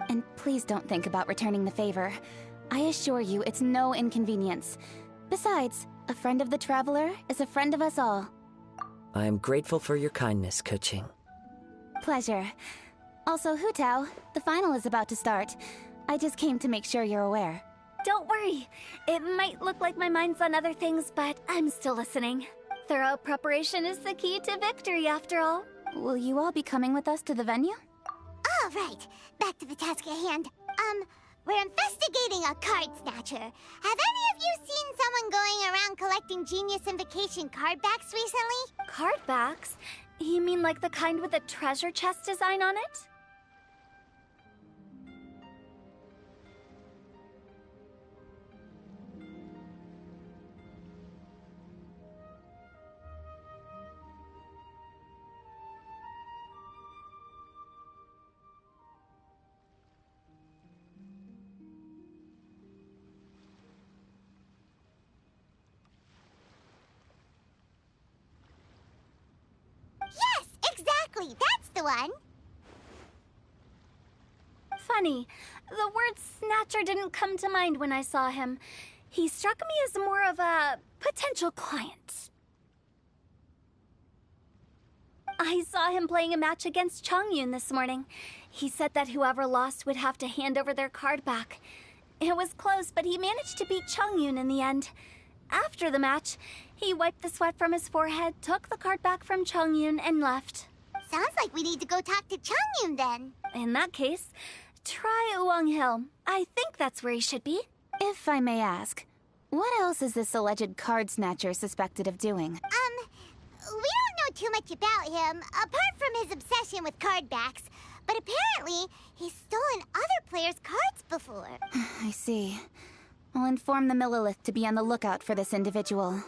And please don't think about returning the favor. I assure you it's no inconvenience. Besides, a friend of the Traveler is a friend of us all. I am grateful for your kindness, Kuching. Pleasure. Also, Hu Tao, the final is about to start. I just came to make sure you're aware. Don't worry. It might look like my mind's on other things, but I'm still listening. Thorough preparation is the key to victory, after all. Will you all be coming with us to the venue? All right, back to the task at hand. We're investigating a card snatcher. Have any of you seen someone going around collecting Genius Invocation card backs recently? Card backs? You mean like the kind with a treasure chest design on it? Exactly, that's the one. Funny, the word snatcher didn't come to mind when I saw him. He struck me as more of a potential client. I saw him playing a match against Chongyun this morning. He said that whoever lost would have to hand over their card back. It was close, but he managed to beat Chongyun in the end. After the match, he wiped the sweat from his forehead, took the card back from Chongyun, and left. Sounds like we need to go talk to Chongyun then. In that case, try Uwang Hill. I think that's where he should be. If I may ask, what else is this alleged card snatcher suspected of doing? We don't know too much about him, apart from his obsession with card backs. But apparently, he's stolen other players' cards before. I see. I'll inform the Millilith to be on the lookout for this individual.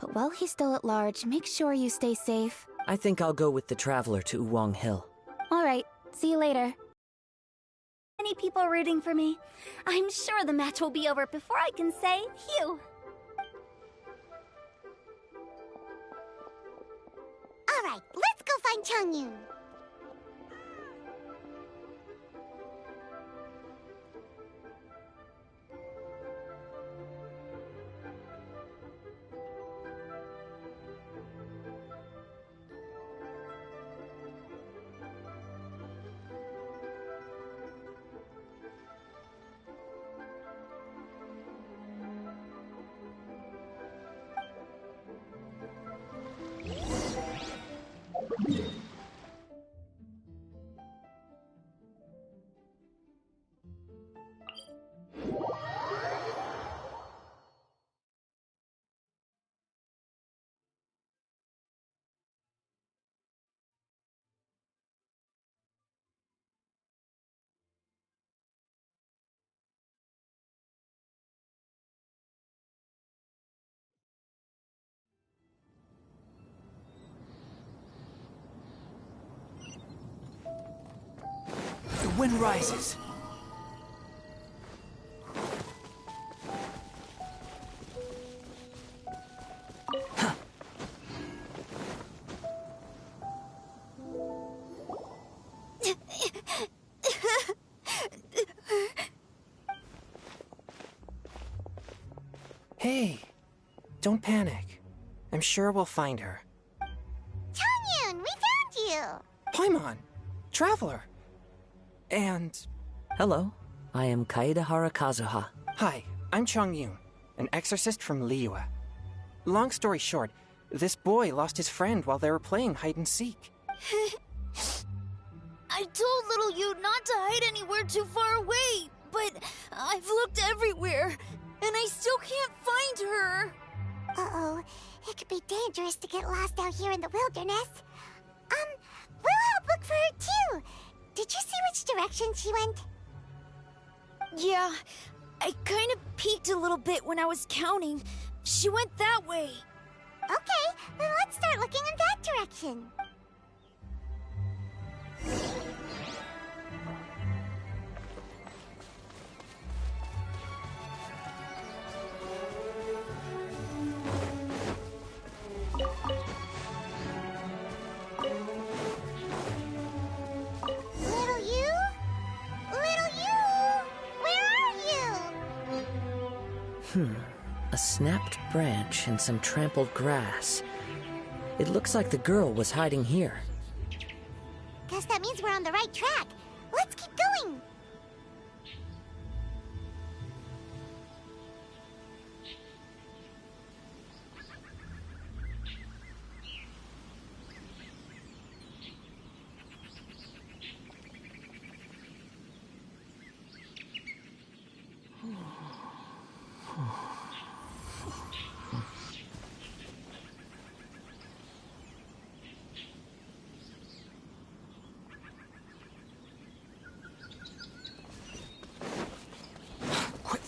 But while he's still at large, make sure you stay safe. I think I'll go with the Traveler to Uwang Hill. All right, see you later. Any people rooting for me? I'm sure the match will be over before I can say phew. All right, let's go find Chongyun. The wind rises. Hey, don't panic. I'm sure we'll find her. Chongyun, we found you! Paimon! Traveler! And... Hello, I am Kaedehara Kazuha. Hi, I'm Chongyun, an exorcist from Liyue. Long story short, this boy lost his friend while they were playing hide-and-seek. I told little you not to hide anywhere too far away, but I've looked everywhere, and I still can't find her. Uh-oh, it could be dangerous to get lost out here in the wilderness. We'll help look for her too. Did you see which direction she went? Yeah, I kind of peeked a little bit when I was counting. She went that way. Okay, then let's start looking in that direction. A snapped branch and some trampled grass. It looks like the girl was hiding here. Guess that means we're on the right track. Let's keep going.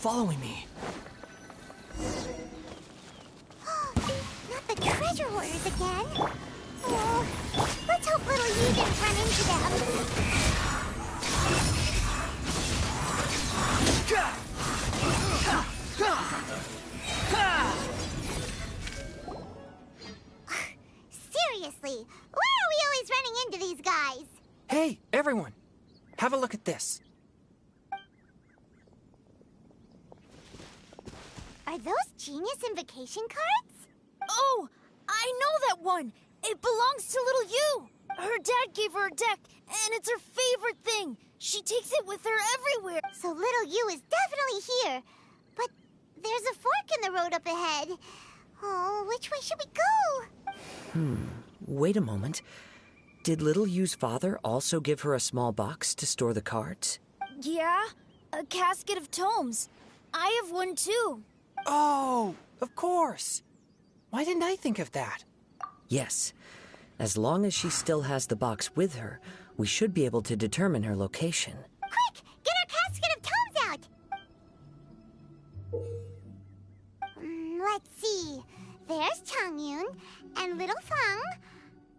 Following me. Not the treasure hoarders again. Oh, let's hope little you didn't run into them. Seriously, why are we always running into these Everyone, have a look at this. Are those Genius Invocation cards? Oh, I know that one. It belongs to little you. Her dad gave her a deck, and it's her favorite thing. She takes it with her everywhere. So little you is definitely here. But there's a fork in the road up ahead. Oh, which way should we go? Wait a moment. Did Little Yu's father also give her a small box to store the cards? Yeah, a casket of tomes. I have one too. Oh, of course. Why didn't I think of that? Yes. As long as she still has the box with her, we should be able to determine her location. Quick, get our casket of tomes out! Let's see. There's Changyun and Little Fang.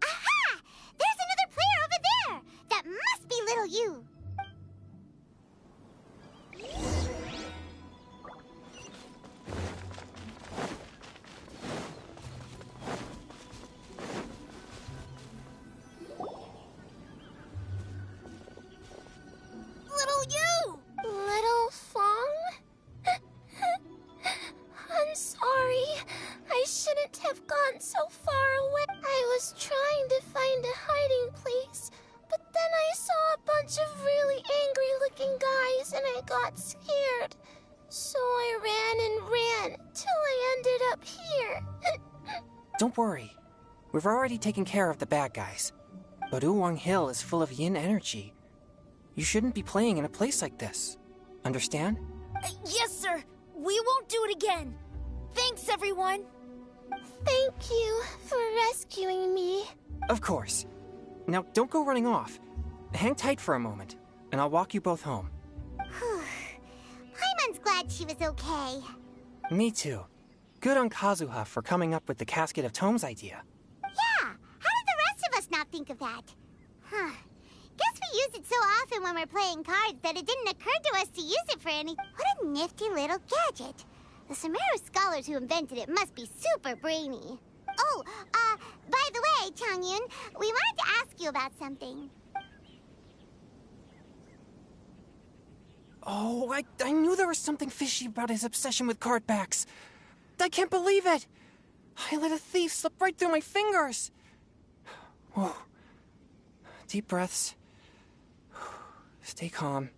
Aha! There's another player over there! That must be Little You! Little you! Little Fang? I'm sorry. I shouldn't have gone so far away. I was trying to find a hiding place, but then I saw a bunch of really angry-looking guys and I got scared. So I ran till I ended up here. Don't worry. We've already taken care of the bad guys. But Uwang Hill is full of yin energy. You shouldn't be playing in a place like this. Understand? Yes, sir. We won't do it again. Thanks, everyone. Thank you for rescuing me. Of course. Now, don't go running off. Hang tight for a moment, and I'll walk you both home. Paimon's glad she was okay. Me too. Good on Kazuha for coming up with the Casket of Tomes idea. Yeah, how did the rest of us not think of that? Guess we use it so often when we're playing cards that it didn't occur to us to use it for any... What a nifty little gadget. The Sumeru scholars who invented it must be super brainy. Oh, by the way, Changyun, we wanted to ask you about something. Oh, I knew there was something fishy about his obsession with card backs. I can't believe it! I let a thief slip right through my fingers! Whoa. Deep breaths. Stay calm.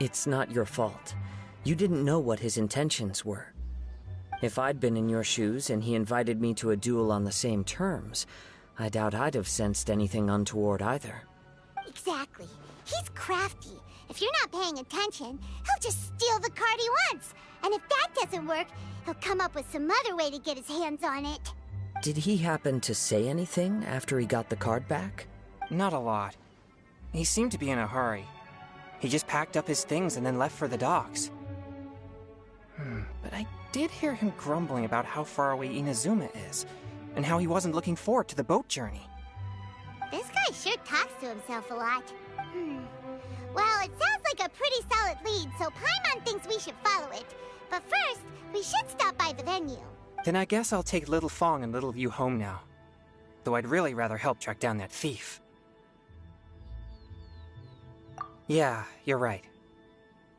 It's not your fault. You didn't know what his intentions were. If I'd been in your shoes and he invited me to a duel on the same terms, I doubt I'd have sensed anything untoward either. Exactly. He's crafty. If you're not paying attention, he'll just steal the card he wants. And if that doesn't work, he'll come up with some other way to get his hands on it. Did he happen to say anything after he got the card back? Not a lot. He seemed to be in a hurry. He just packed up his things and then left for the docks. But I did hear him grumbling about how far away Inazuma is, and how he wasn't looking forward to the boat journey. This guy sure talks to himself a lot. Well, it sounds like a pretty solid lead, so Paimon thinks we should follow it. But first, we should stop by the venue. Then I guess I'll take Little Fong and Little View home now. Though I'd really rather help track down that thief. Yeah, you're right.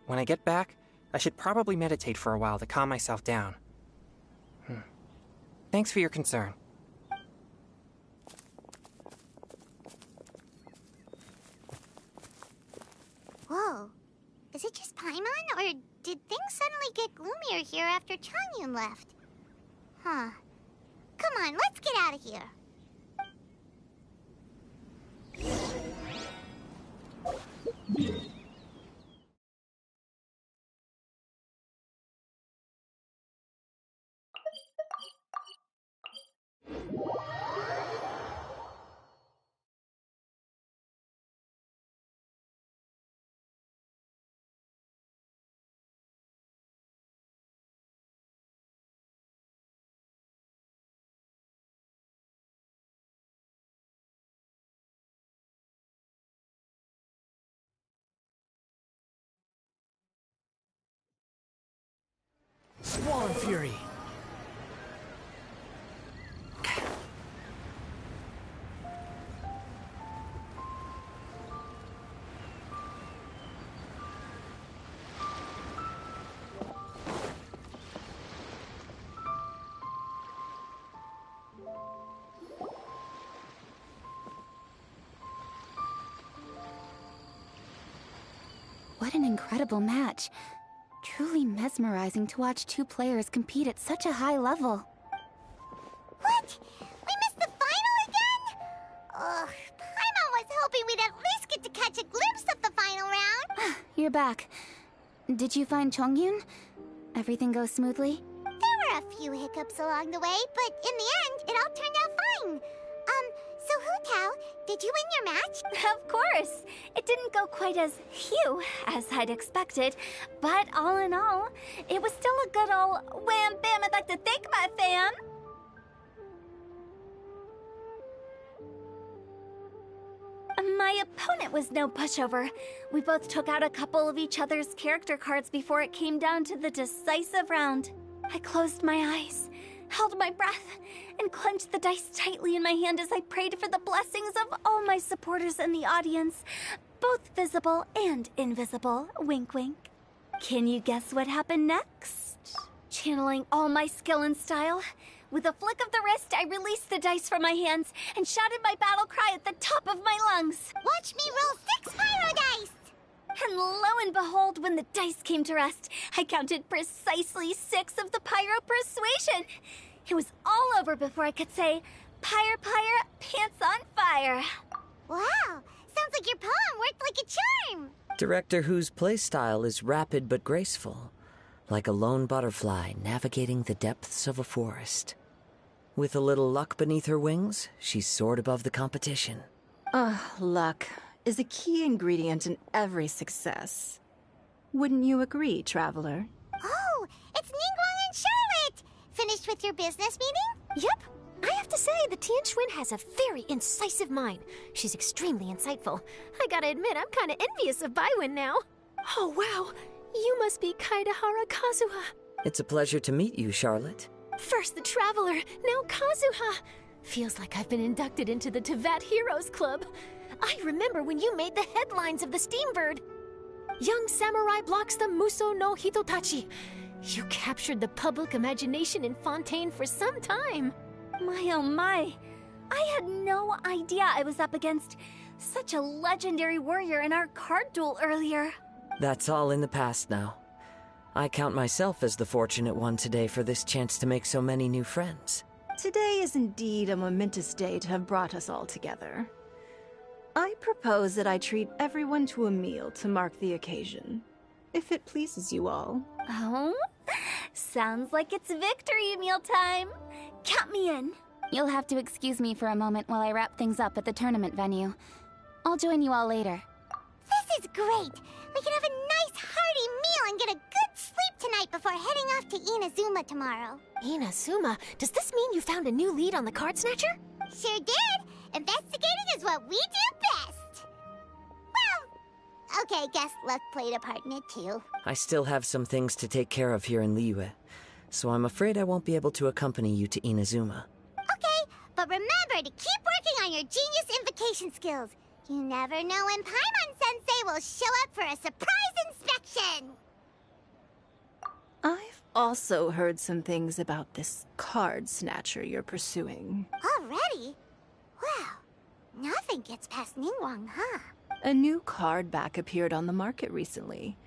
When I get back, I should probably meditate for a while to calm myself down. Thanks for your concern. Whoa. Is it just Paimon, or did things suddenly get gloomier here after Changyun left? Huh. Come on, let's get out of here. Squall and Fury. What an incredible match. Truly mesmerizing to watch two players compete at such a high level. What? We missed the final again? Ugh, Paimon was hoping we'd at least get to catch a glimpse of the final round. You're back. Did you find Chongyun? Everything go smoothly? There were a few hiccups along the way, but in the end, it all turned out fine. So Hu Tao, did you win your match? Of course! It didn't go quite as phew as I'd expected, but all in all, it was still a good ol' wham bam I'd like to thank my fam! My opponent was no pushover. We both took out a couple of each other's character cards before it came down to the decisive round. I closed my eyes, held my breath, and clenched the dice tightly in my hand as I prayed for the blessings of all my supporters in the audience, both visible and invisible. Wink, wink. Can you guess what happened next? Channeling all my skill and style, with a flick of the wrist, I released the dice from my hands and shouted my battle cry at the top of my lungs. Watch me roll 6 pyro dice! And lo and behold, when the dice came to rest, I counted precisely 6 of the pyro persuasion. It was all over before I could say, pyre, pyre, pants on fire. Wow, sounds like your poem worked like a charm. Director Who's playstyle is rapid but graceful, like a lone butterfly navigating the depths of a forest. With a little luck beneath her wings, she soared above the competition. Luck is a key ingredient in every success. Wouldn't you agree, Traveler? Oh, it's Ningguang and Charlotte! Finished with your business meeting? Yep. I have to say, the Tianquan has a very incisive mind. She's extremely insightful. I gotta admit, I'm kinda envious of Baiwen now. Oh, wow. You must be Kaidahara Kazuha. It's a pleasure to meet you, Charlotte. First the Traveler, now Kazuha. Feels like I've been inducted into the Tevat Heroes Club. I remember when you made the headlines of the Steambird. Young samurai blocks the Muso no Hitotachi. You captured the public imagination in Fontaine for some time. My oh my. I had no idea I was up against such a legendary warrior in our card duel earlier. That's all in the past now. I count myself as the fortunate one today for this chance to make so many new friends. Today is indeed a momentous day to have brought us all together. I propose that I treat everyone to a meal to mark the occasion, if it pleases you all. Oh? Sounds like it's victory meal time. Count me in. You'll have to excuse me for a moment while I wrap things up at the tournament venue. I'll join you all later. This is great! We can have a nice hearty meal and get a good sleep tonight before heading off to Inazuma tomorrow. Inazuma? Does this mean you found a new lead on the Card Snatcher? Sure did! Investigating is what we do best! Well, okay, guess luck played a part in it too. I still have some things to take care of here in Liyue, so I'm afraid I won't be able to accompany you to Inazuma. Okay, but remember to keep working on your genius invocation skills. You never know when Paimon-sensei will show up for a surprise inspection! I've also heard some things about this card snatcher you're pursuing. Already? Wow, nothing gets past Ningguang, huh? A new card back appeared on the market recently.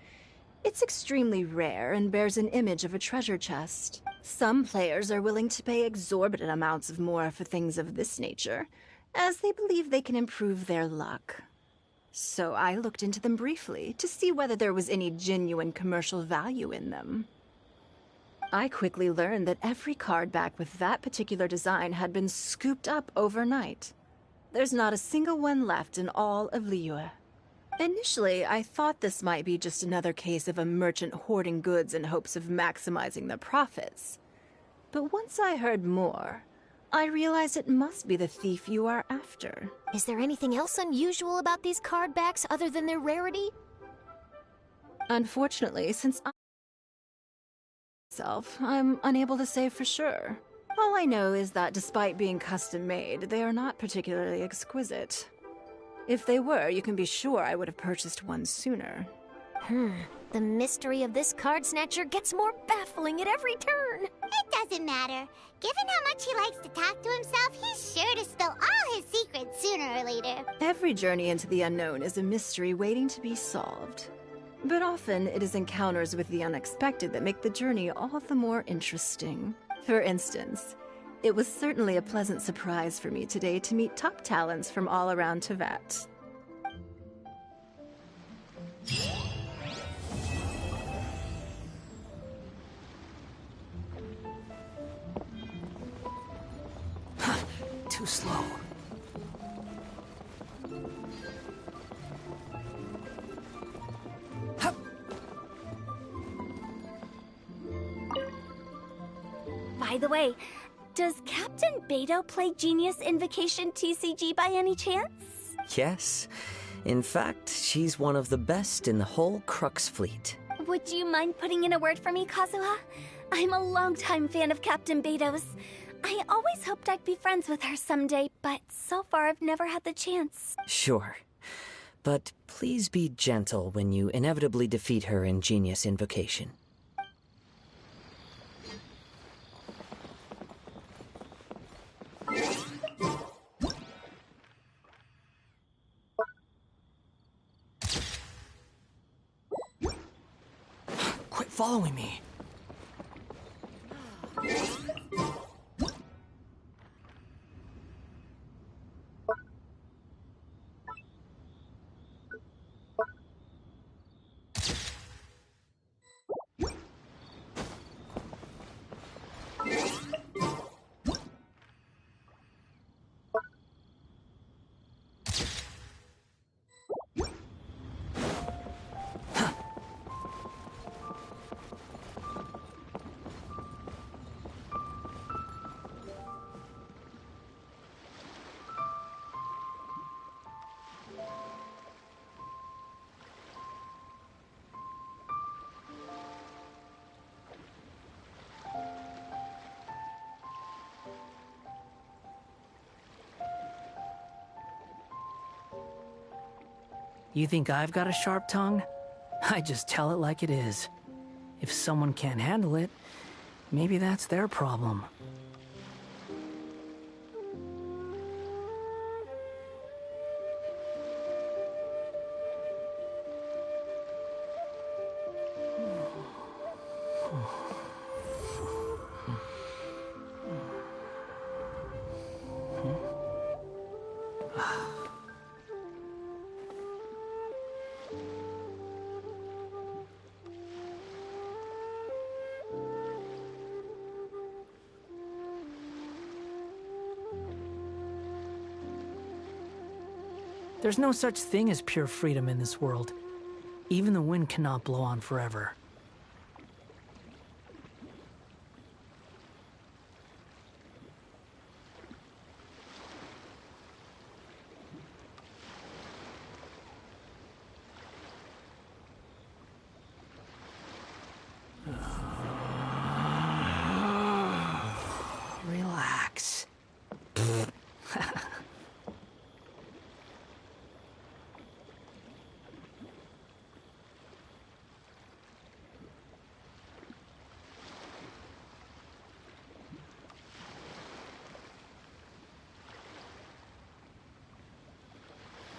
It's extremely rare and bears an image of a treasure chest. Some players are willing to pay exorbitant amounts of more for things of this nature, as they believe they can improve their luck. So I looked into them briefly to see whether there was any genuine commercial value in them. I quickly learned that every card back with that particular design had been scooped up overnight. There's not a single one left in all of Liyue. Initially, I thought this might be just another case of a merchant hoarding goods in hopes of maximizing their profits. But once I heard more, I realized it must be the thief you are after. Is there anything else unusual about these card backs other than their rarity? Unfortunately, since I'm unable to say for sure. All I know is that despite being custom-made, they are not particularly exquisite. If they were, you can be sure I would have purchased one sooner. The mystery of this card snatcher gets more baffling at every turn. It doesn't matter. Given how much he likes to talk to himself, he's sure to spill all his secrets sooner or later. Every journey into the unknown is a mystery waiting to be solved. But often, it is encounters with the unexpected that make the journey all the more interesting. For instance, it was certainly a pleasant surprise for me today to meet top talents from all around Teyvat. Too slow. By the way, does Captain Beidou play Genius Invocation TCG by any chance? Yes. In fact, she's one of the best in the whole Crux fleet. Would you mind putting in a word for me, Kazuha? I'm a longtime fan of Captain Beidou's. I always hoped I'd be friends with her someday, but so far I've never had the chance. Sure. But please be gentle when you inevitably defeat her in Genius Invocation. Quit following me. You think I've got a sharp tongue? I just tell it like it is. If someone can't handle it, maybe that's their problem. There's no such thing as pure freedom in this world. Even the wind cannot blow on forever. Relax.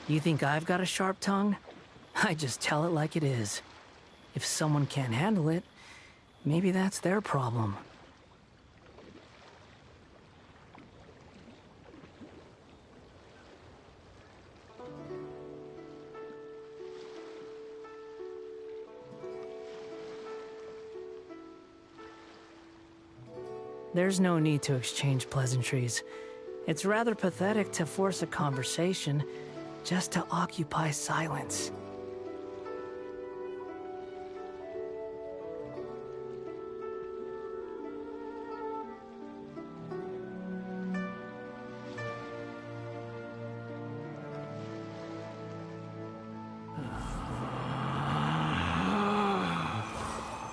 You think I've got a sharp tongue? I just tell it like it is. If someone can't handle it, maybe that's their problem. There's no need to exchange pleasantries. It's rather pathetic to force a conversation just to occupy silence.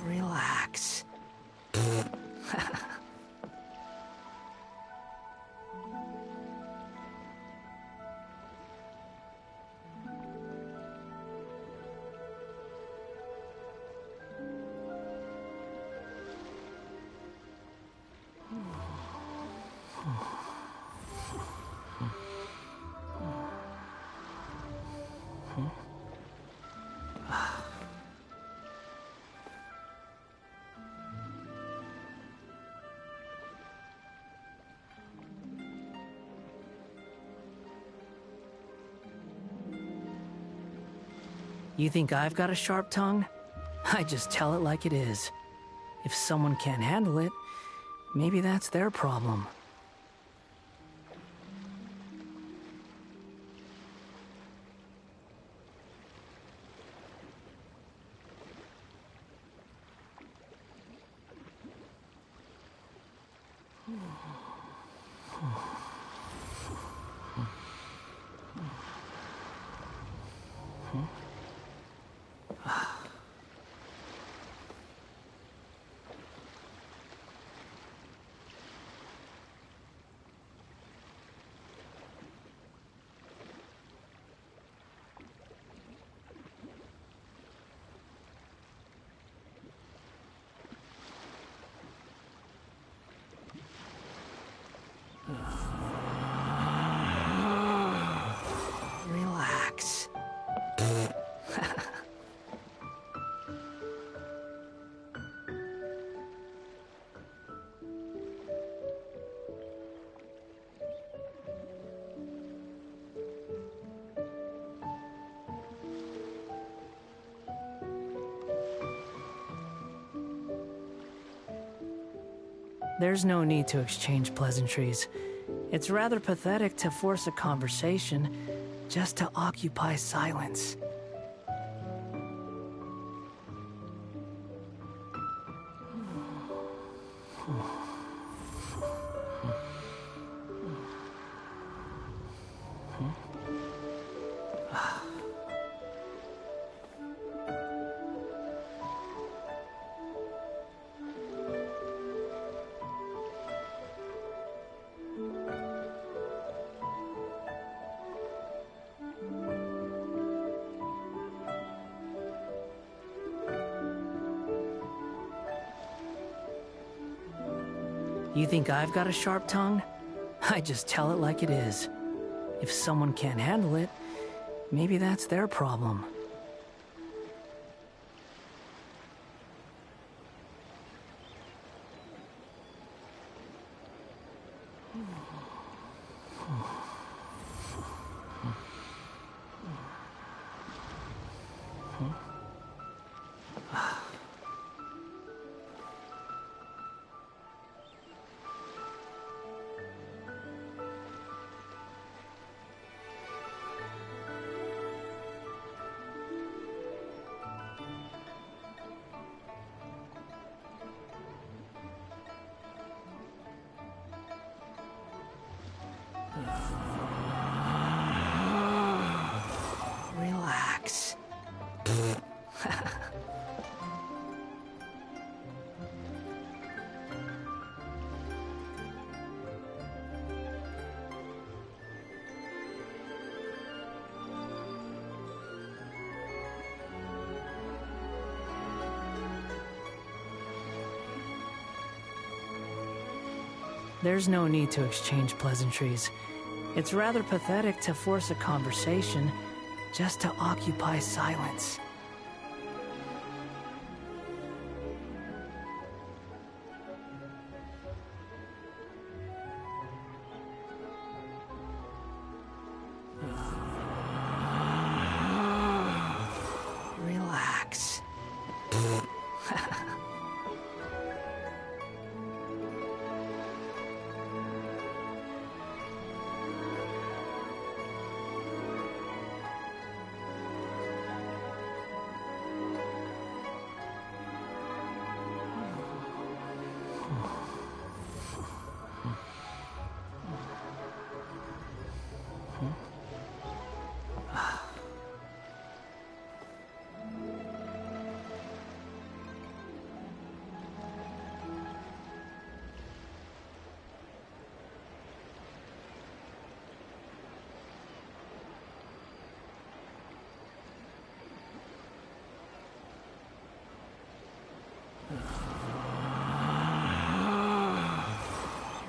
Relax. You think I've got a sharp tongue? I just tell it like it is. If someone can't handle it, maybe that's their problem. Relax. There's no need to exchange pleasantries. It's rather pathetic to force a conversation just to occupy silence. You think I've got a sharp tongue? I just tell it like it is. If someone can't handle it, maybe that's their problem. There's no need to exchange pleasantries. It's rather pathetic to force a conversation just to occupy silence. Relax.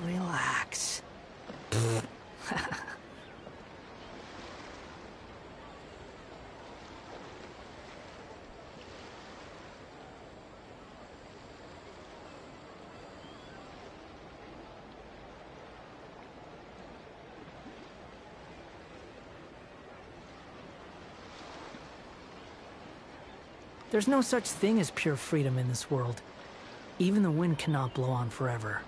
Relax. There's no such thing as pure freedom in this world. Even the wind cannot blow on forever.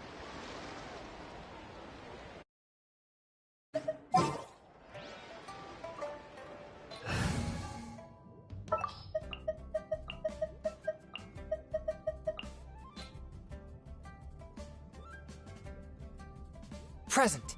Present.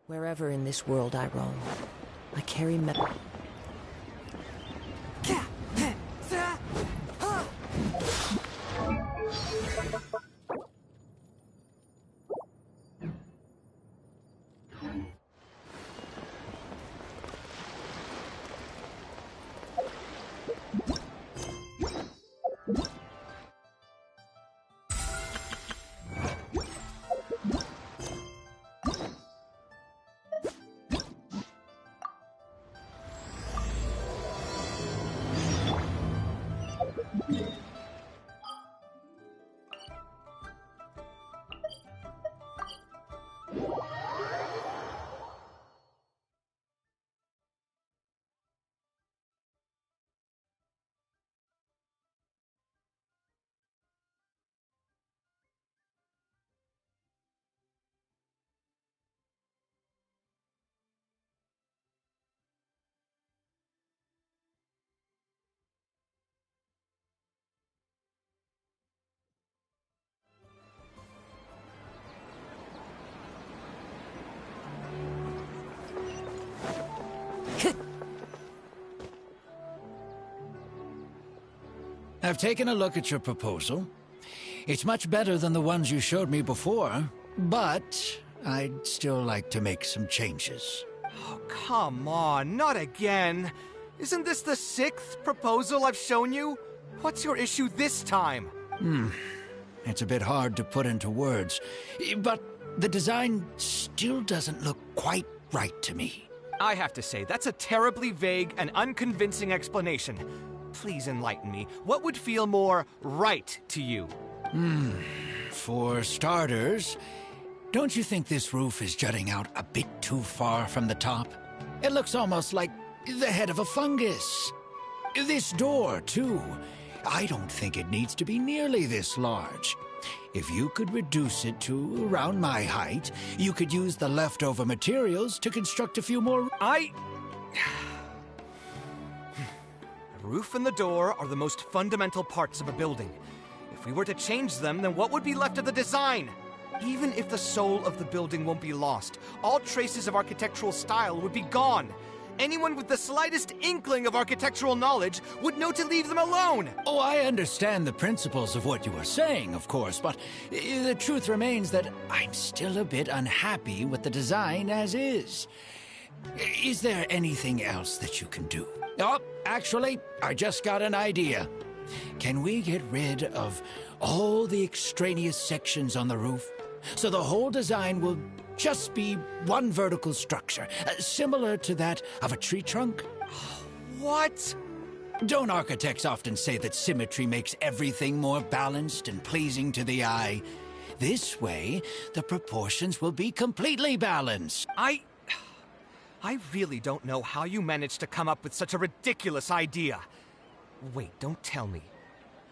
Wherever in this world I roam, I carry metal. I've taken a look at your proposal. It's much better than the ones you showed me before, but I'd still like to make some changes. Oh, come on, not again. Isn't this the 6th proposal I've shown you? What's your issue this time? It's a bit hard to put into words, but the design still doesn't look quite right to me. I have to say, that's a terribly vague and unconvincing explanation. Please enlighten me. What would feel more right to you? For starters, don't you think this roof is jutting out a bit too far from the top? It looks almost like the head of a fungus. This door, too. I don't think it needs to be nearly this large. If you could reduce it to around my height, you could use the leftover materials to construct a few more... The roof and the door are the most fundamental parts of a building. If we were to change them, then what would be left of the design? Even if the soul of the building won't be lost, all traces of architectural style would be gone. Anyone with the slightest inkling of architectural knowledge would know to leave them alone. Oh, I understand the principles of what you are saying, of course, but the truth remains that I'm still a bit unhappy with the design as is. Is there anything else that you can do? Oh, actually, I just got an idea. Can we get rid of all the extraneous sections on the roof, so the whole design will just be one vertical structure, similar to that of a tree trunk? What? Don't architects often say that symmetry makes everything more balanced and pleasing to the eye? This way, the proportions will be completely balanced. I really don't know how you managed to come up with such a ridiculous idea. Wait, don't tell me.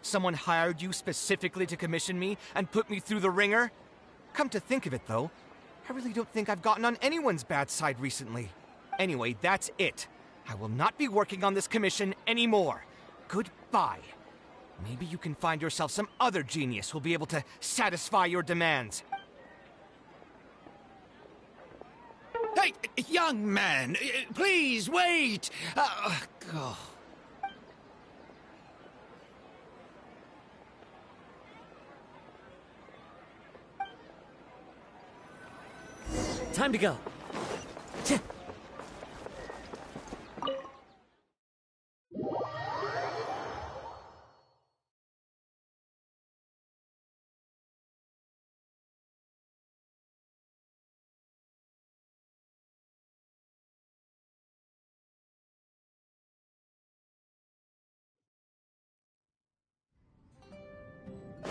Someone hired you specifically to commission me and put me through the ringer? Come to think of it, though, I really don't think I've gotten on anyone's bad side recently. Anyway, that's it. I will not be working on this commission anymore. Goodbye. Maybe you can find yourself some other genius who'll be able to satisfy your demands. Hey, young man, please wait! Oh. Time to go.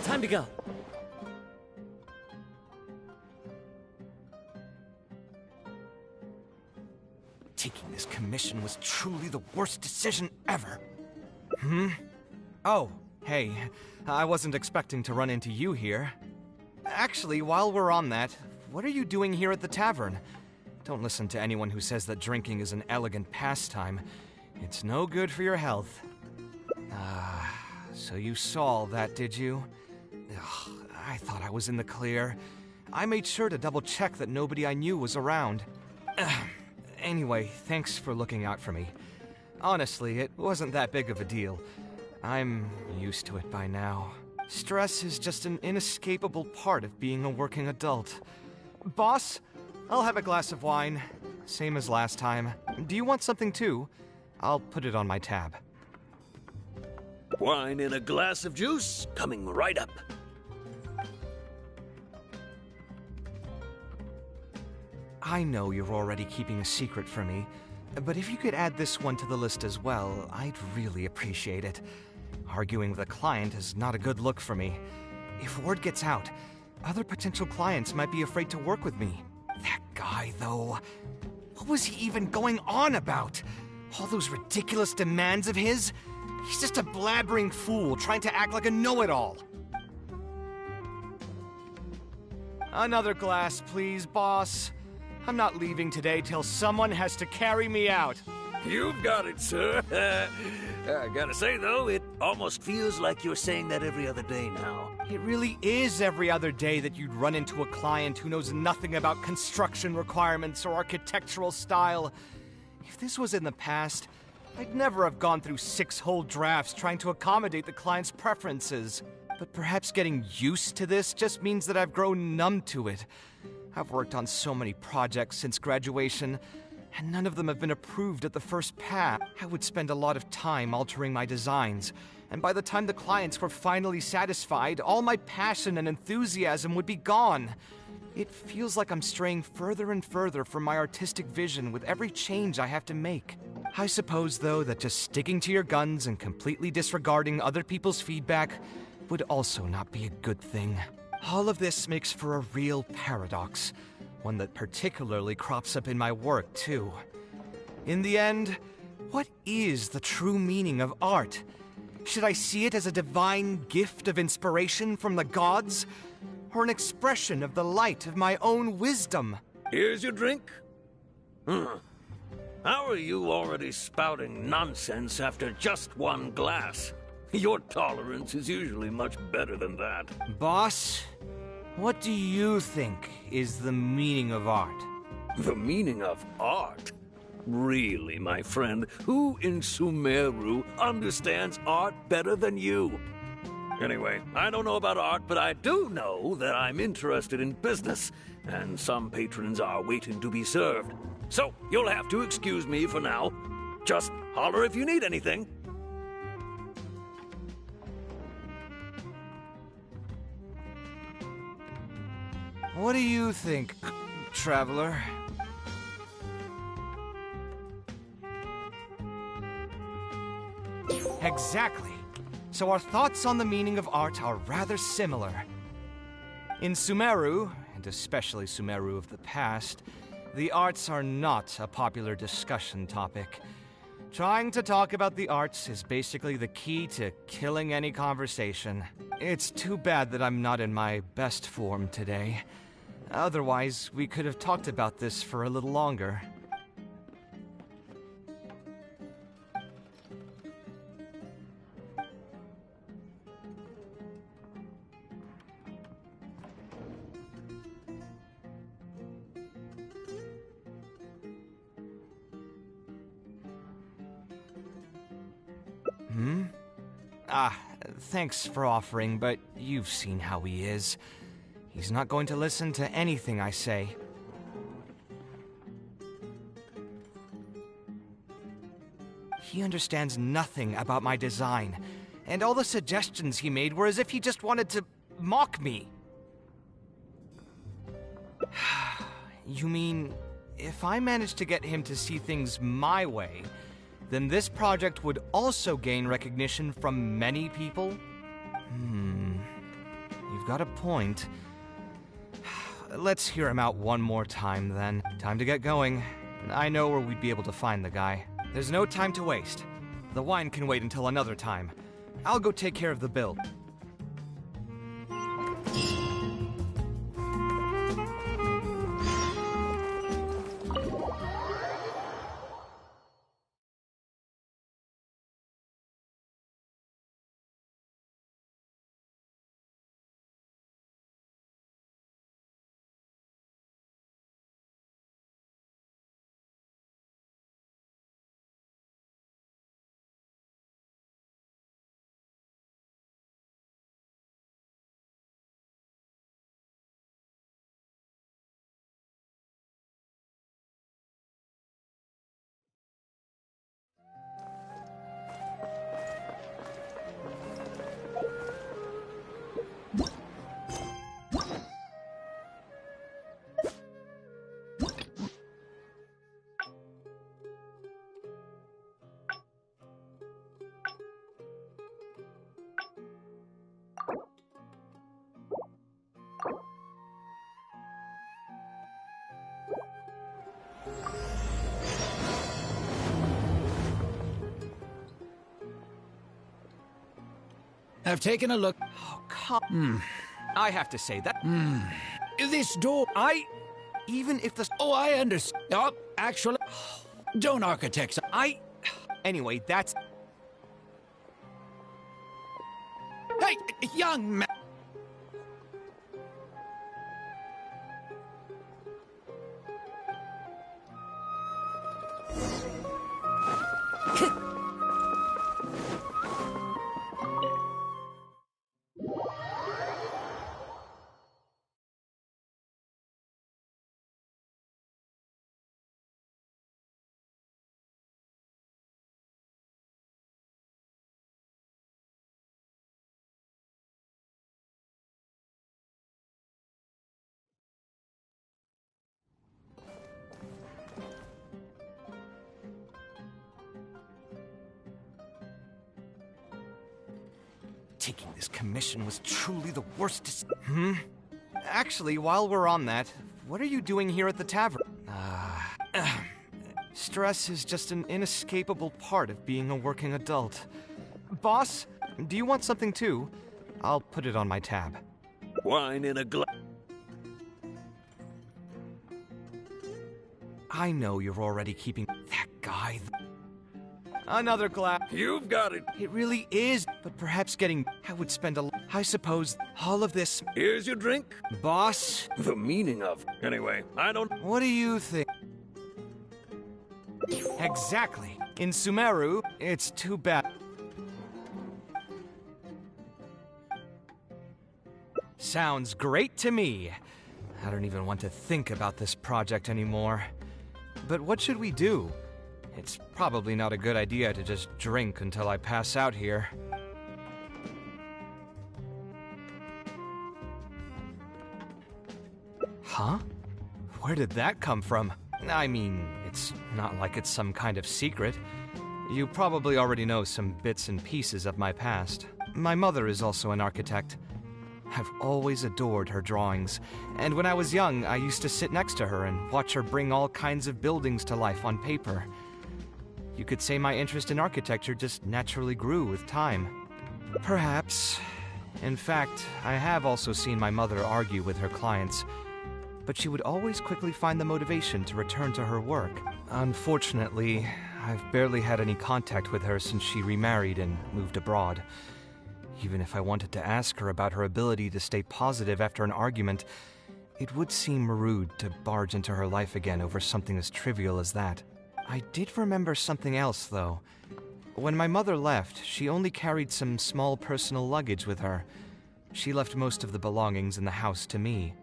Time to go. Taking this commission was truly the worst decision ever. Oh, hey, I wasn't expecting to run into you here. Actually, while we're on that, what are you doing here at the tavern? Don't listen to anyone who says that drinking is an elegant pastime. It's no good for your health. So you saw all that, did you? Ugh, I thought I was in the clear. I made sure to double-check that nobody I knew was around. Anyway, thanks for looking out for me. Honestly, it wasn't that big of a deal. I'm used to it by now. Stress is just an inescapable part of being a working adult. Boss, I'll have a glass of wine. Same as last time. Do you want something too? I'll put it on my tab. Wine and a glass of juice coming right up. I know you're already keeping a secret from me, but if you could add this one to the list as well, I'd really appreciate it. Arguing with a client is not a good look for me. If word gets out, other potential clients might be afraid to work with me. That guy, though, what was he even going on about? All those ridiculous demands of his? He's just a blabbering fool trying to act like a know-it-all. Another glass, please, boss. I'm not leaving today till someone has to carry me out. You've got it, sir. I gotta say, though, it almost feels like you're saying that every other day now. It really is every other day that you'd run into a client who knows nothing about construction requirements or architectural style. If this was in the past, I'd never have gone through 6 whole drafts trying to accommodate the client's preferences. But perhaps getting used to this just means that I've grown numb to it. I've worked on so many projects since graduation, and none of them have been approved at the first pass. I would spend a lot of time altering my designs, and by the time the clients were finally satisfied, all my passion and enthusiasm would be gone. It feels like I'm straying further and further from my artistic vision with every change I have to make. I suppose, though, that just sticking to your guns and completely disregarding other people's feedback would also not be a good thing. All of this makes for a real paradox, one that particularly crops up in my work, too. In the end, what is the true meaning of art? Should I see it as a divine gift of inspiration from the gods, or an expression of the light of my own wisdom? Here's your drink. How are you already spouting nonsense after just one glass? Your tolerance is usually much better than that. Boss, what do you think is the meaning of art? The meaning of art? Really, my friend, who in Sumeru understands art better than you? Anyway, I don't know about art, but I do know that I'm interested in business, and some patrons are waiting to be served. So, you'll have to excuse me for now. Just holler if you need anything. What do you think, traveler? Exactly. So our thoughts on the meaning of art are rather similar. In Sumeru, and especially Sumeru of the past, the arts are not a popular discussion topic. Trying to talk about the arts is basically the key to killing any conversation. It's too bad that I'm not in my best form today. Otherwise, we could have talked about this for a little longer. Thanks for offering, but you've seen how he is. He's not going to listen to anything I say. He understands nothing about my design, and all the suggestions he made were as if he just wanted to mock me. You mean, if I managed to get him to see things my way, then this project would also gain recognition from many people? You've got a point. Let's hear him out one more time, then. Time to get going. I know where we'd be able to find the guy. There's no time to waste. The wine can wait until another time. I'll go take care of the bill. I've taken a look. Oh, come. I have to say that. This door. Even if the. Oh, I understand. Oh, actually. Don't architects. Anyway, that's. Hey, young man. Taking this commission was truly the worst Actually, while we're on that, what are you doing here at the tavern? Stress is just an inescapable part of being a working adult. Boss, do you want something too? I'll put it on my tab. Wine in a glass. I know you're already keeping that guy. Another glass. You've got it. It really is, but perhaps I would spend I suppose all of this. Here's your drink. Boss. The meaning of. Anyway, I don't. What do you think? Exactly. In Sumeru, it's too bad. Sounds great to me. I don't even want to think about this project anymore. But what should we do? It's probably not a good idea to just drink until I pass out here. Huh? Where did that come from? I mean, it's not like it's some kind of secret. You probably already know some bits and pieces of my past. My mother is also an architect. I've always adored her drawings, and when I was young, I used to sit next to her and watch her bring all kinds of buildings to life on paper. You could say my interest in architecture just naturally grew with time. Perhaps. In fact, I have also seen my mother argue with her clients, but she would always quickly find the motivation to return to her work. Unfortunately, I've barely had any contact with her since she remarried and moved abroad. Even if I wanted to ask her about her ability to stay positive after an argument, it would seem rude to barge into her life again over something as trivial as that. I did remember something else, though. When my mother left, she only carried some small personal luggage with her. She left most of the belongings in the house to me.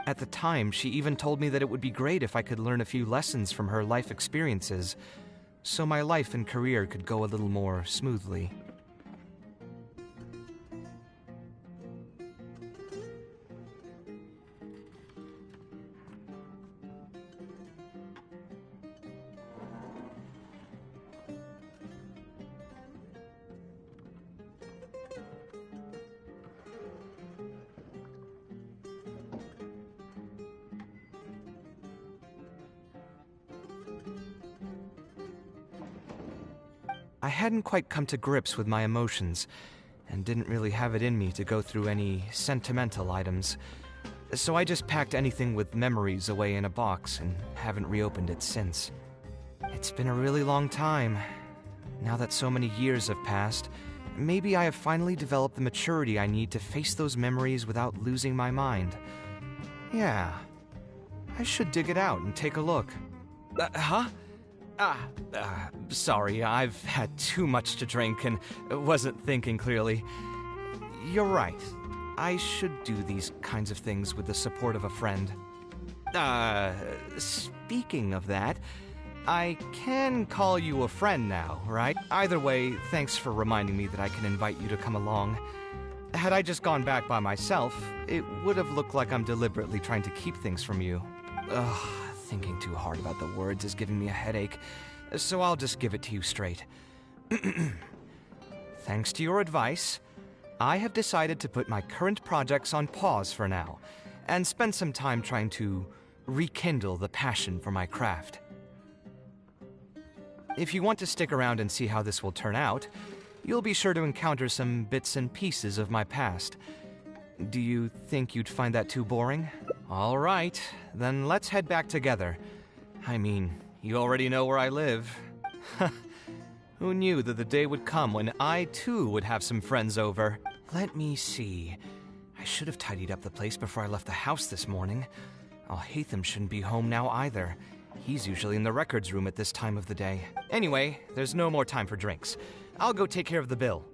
At the time, she even told me that it would be great if I could learn a few lessons from her life experiences, so my life and career could go a little more smoothly. I hadn't quite come to grips with my emotions, and didn't really have it in me to go through any sentimental items. So I just packed anything with memories away in a box and haven't reopened it since. It's been a really long time. Now that so many years have passed, maybe I have finally developed the maturity I need to face those memories without losing my mind. Yeah, I should dig it out and take a look. Sorry, I've had too much to drink and wasn't thinking clearly. You're right. I should do these kinds of things with the support of a friend. Speaking of that, I can call you a friend now, right? Either way, thanks for reminding me that I can invite you to come along. Had I just gone back by myself, it would have looked like I'm deliberately trying to keep things from you. Ugh. Thinking too hard about the words is giving me a headache, so I'll just give it to you straight. Thanks to your advice, I have decided to put my current projects on pause for now, and spend some time trying to rekindle the passion for my craft. If you want to stick around and see how this will turn out, you'll be sure to encounter some bits and pieces of my past. Do you think you'd find that too boring? All right, then let's head back together. I mean, you already know where I live. Who knew that the day would come when I, too, would have some friends over? Let me see. I should have tidied up the place before I left the house this morning. Alhaitham shouldn't be home now either. He's usually in the records room at this time of the day. Anyway, there's no more time for drinks. I'll go take care of the bill.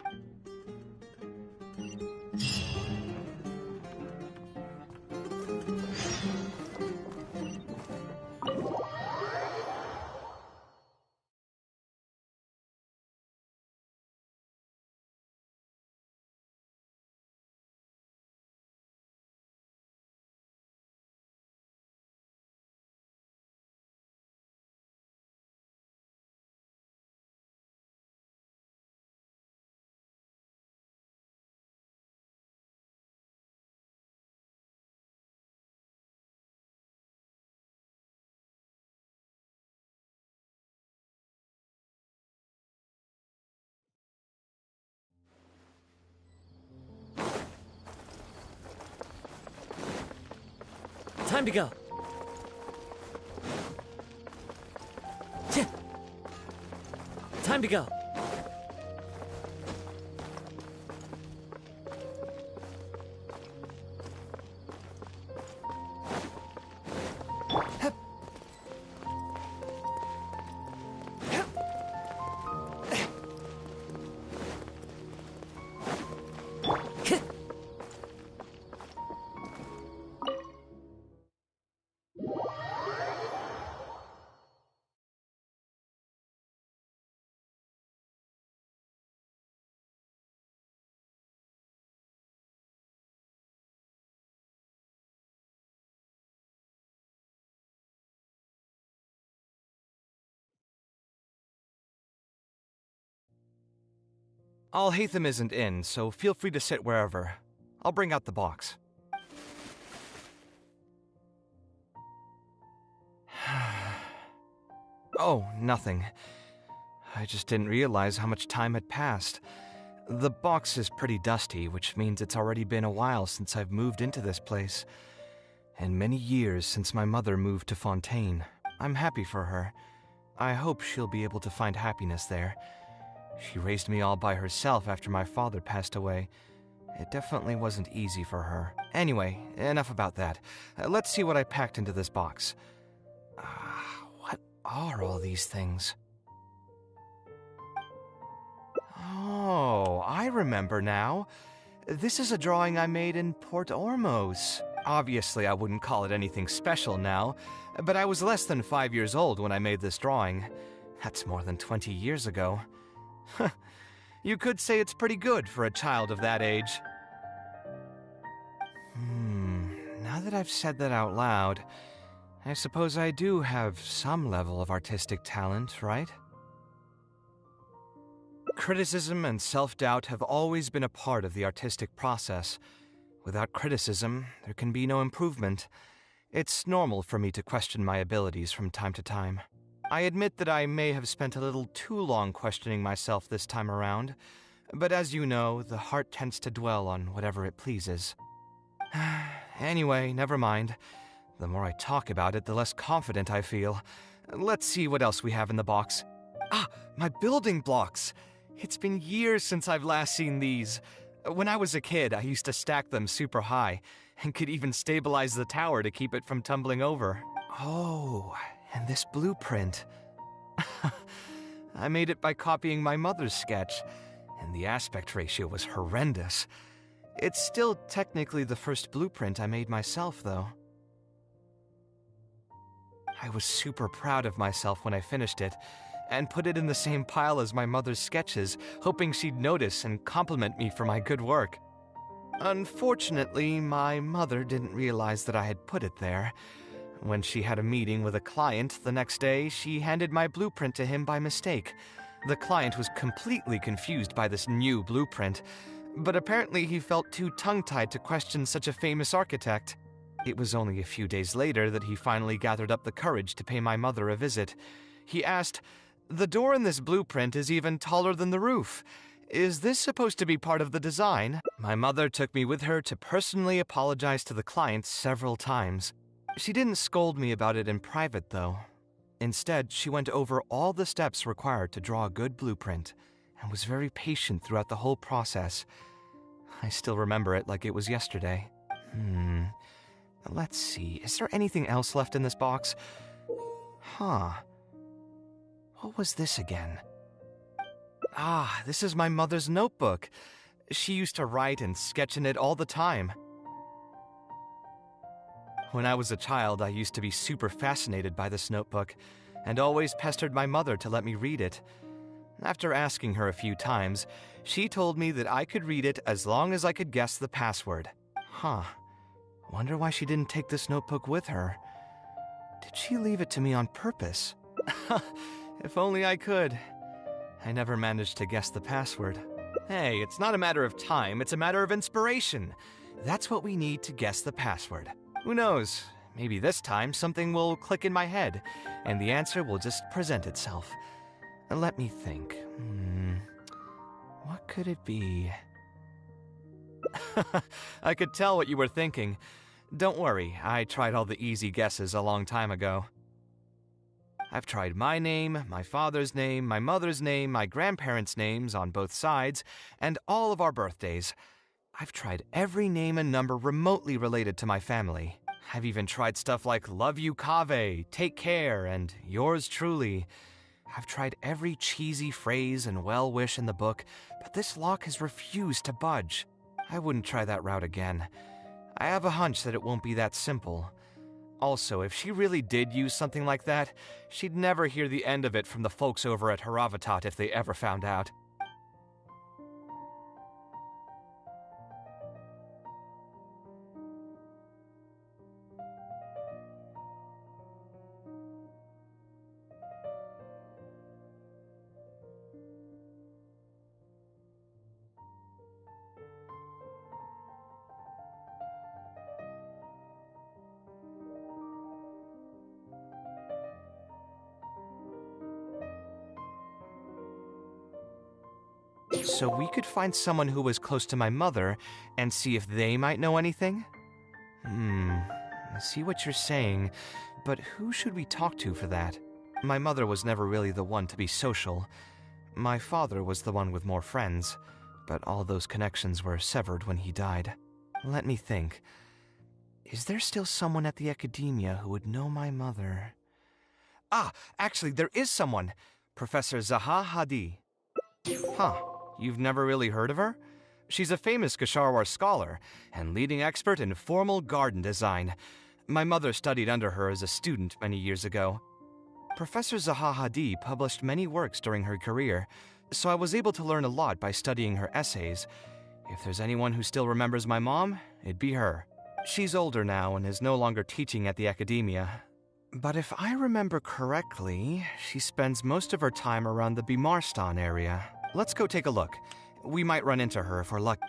Time to go. Time to go. Alhaitham isn't in, so feel free to sit wherever. I'll bring out the box. Oh, nothing. I just didn't realize how much time had passed. The box is pretty dusty, which means it's already been a while since I've moved into this place. And many years since my mother moved to Fontaine. I'm happy for her. I hope she'll be able to find happiness there. She raised me all by herself after my father passed away. It definitely wasn't easy for her. Anyway, enough about that. Let's see what I packed into this box. What are all these things? Oh, I remember now. This is a drawing I made in Port Ormos. Obviously, I wouldn't call it anything special now, but I was less than 5 years old when I made this drawing. That's more than 20 years ago. You could say it's pretty good for a child of that age. Now that I've said that out loud, I suppose I do have some level of artistic talent, right? Criticism and self-doubt have always been a part of the artistic process. Without criticism, there can be no improvement. It's normal for me to question my abilities from time to time. I admit that I may have spent a little too long questioning myself this time around, but as you know, the heart tends to dwell on whatever it pleases. Anyway, never mind. The more I talk about it, the less confident I feel. Let's see what else we have in the box. My building blocks! It's been years since I've last seen these. When I was a kid, I used to stack them super high, and could even stabilize the tower to keep it from tumbling over. Oh, and this blueprint. I made it by copying my mother's sketch, and the aspect ratio was horrendous. It's still technically the first blueprint I made myself, though. I was super proud of myself when I finished it, and put it in the same pile as my mother's sketches, hoping she'd notice and compliment me for my good work. Unfortunately, my mother didn't realize that I had put it there. When she had a meeting with a client the next day, she handed my blueprint to him by mistake. The client was completely confused by this new blueprint, but apparently he felt too tongue-tied to question such a famous architect. It was only a few days later that he finally gathered up the courage to pay my mother a visit. He asked, "The door in this blueprint is even taller than the roof. Is this supposed to be part of the design?" My mother took me with her to personally apologize to the client several times. She didn't scold me about it in private, though. Instead, she went over all the steps required to draw a good blueprint, and was very patient throughout the whole process. I still remember it like it was yesterday. Let's see, is there anything else left in this box? What was this again? This is my mother's notebook. She used to write and sketch in it all the time. When I was a child, I used to be super fascinated by this notebook, and always pestered my mother to let me read it. After asking her a few times, she told me that I could read it as long as I could guess the password. Wonder why she didn't take this notebook with her. Did she leave it to me on purpose? If only I could. I never managed to guess the password. Hey, it's not a matter of time, it's a matter of inspiration. That's what we need to guess the password. Who knows? Maybe this time something will click in my head, and the answer will just present itself. Let me think. What could it be? I could tell what you were thinking. Don't worry, I tried all the easy guesses a long time ago. I've tried my name, my father's name, my mother's name, my grandparents' names on both sides, and all of our birthdays. I've tried every name and number remotely related to my family. I've even tried stuff like love you Kaveh, take care, and yours truly. I've tried every cheesy phrase and well-wish in the book, but this lock has refused to budge. I wouldn't try that route again. I have a hunch that it won't be that simple. Also, if she really did use something like that, she'd never hear the end of it from the folks over at Haravatat if they ever found out. So we could find someone who was close to my mother and see if they might know anything? I see what you're saying, but who should we talk to for that? My mother was never really the one to be social. My father was the one with more friends, but all those connections were severed when he died. Let me think. Is there still someone at the academia who would know my mother? Ah, actually, there is someone. Professor Zaha Hadi. Huh. You've never really heard of her? She's a famous Gasharwar scholar and leading expert in formal garden design. My mother studied under her as a student many years ago. Professor Zaha Hadi published many works during her career, so I was able to learn a lot by studying her essays. If there's anyone who still remembers my mom, it'd be her. She's older now and is no longer teaching at the academia. But if I remember correctly, she spends most of her time around the Bimarstan area. Let's go take a look. We might run into her if we're lucky.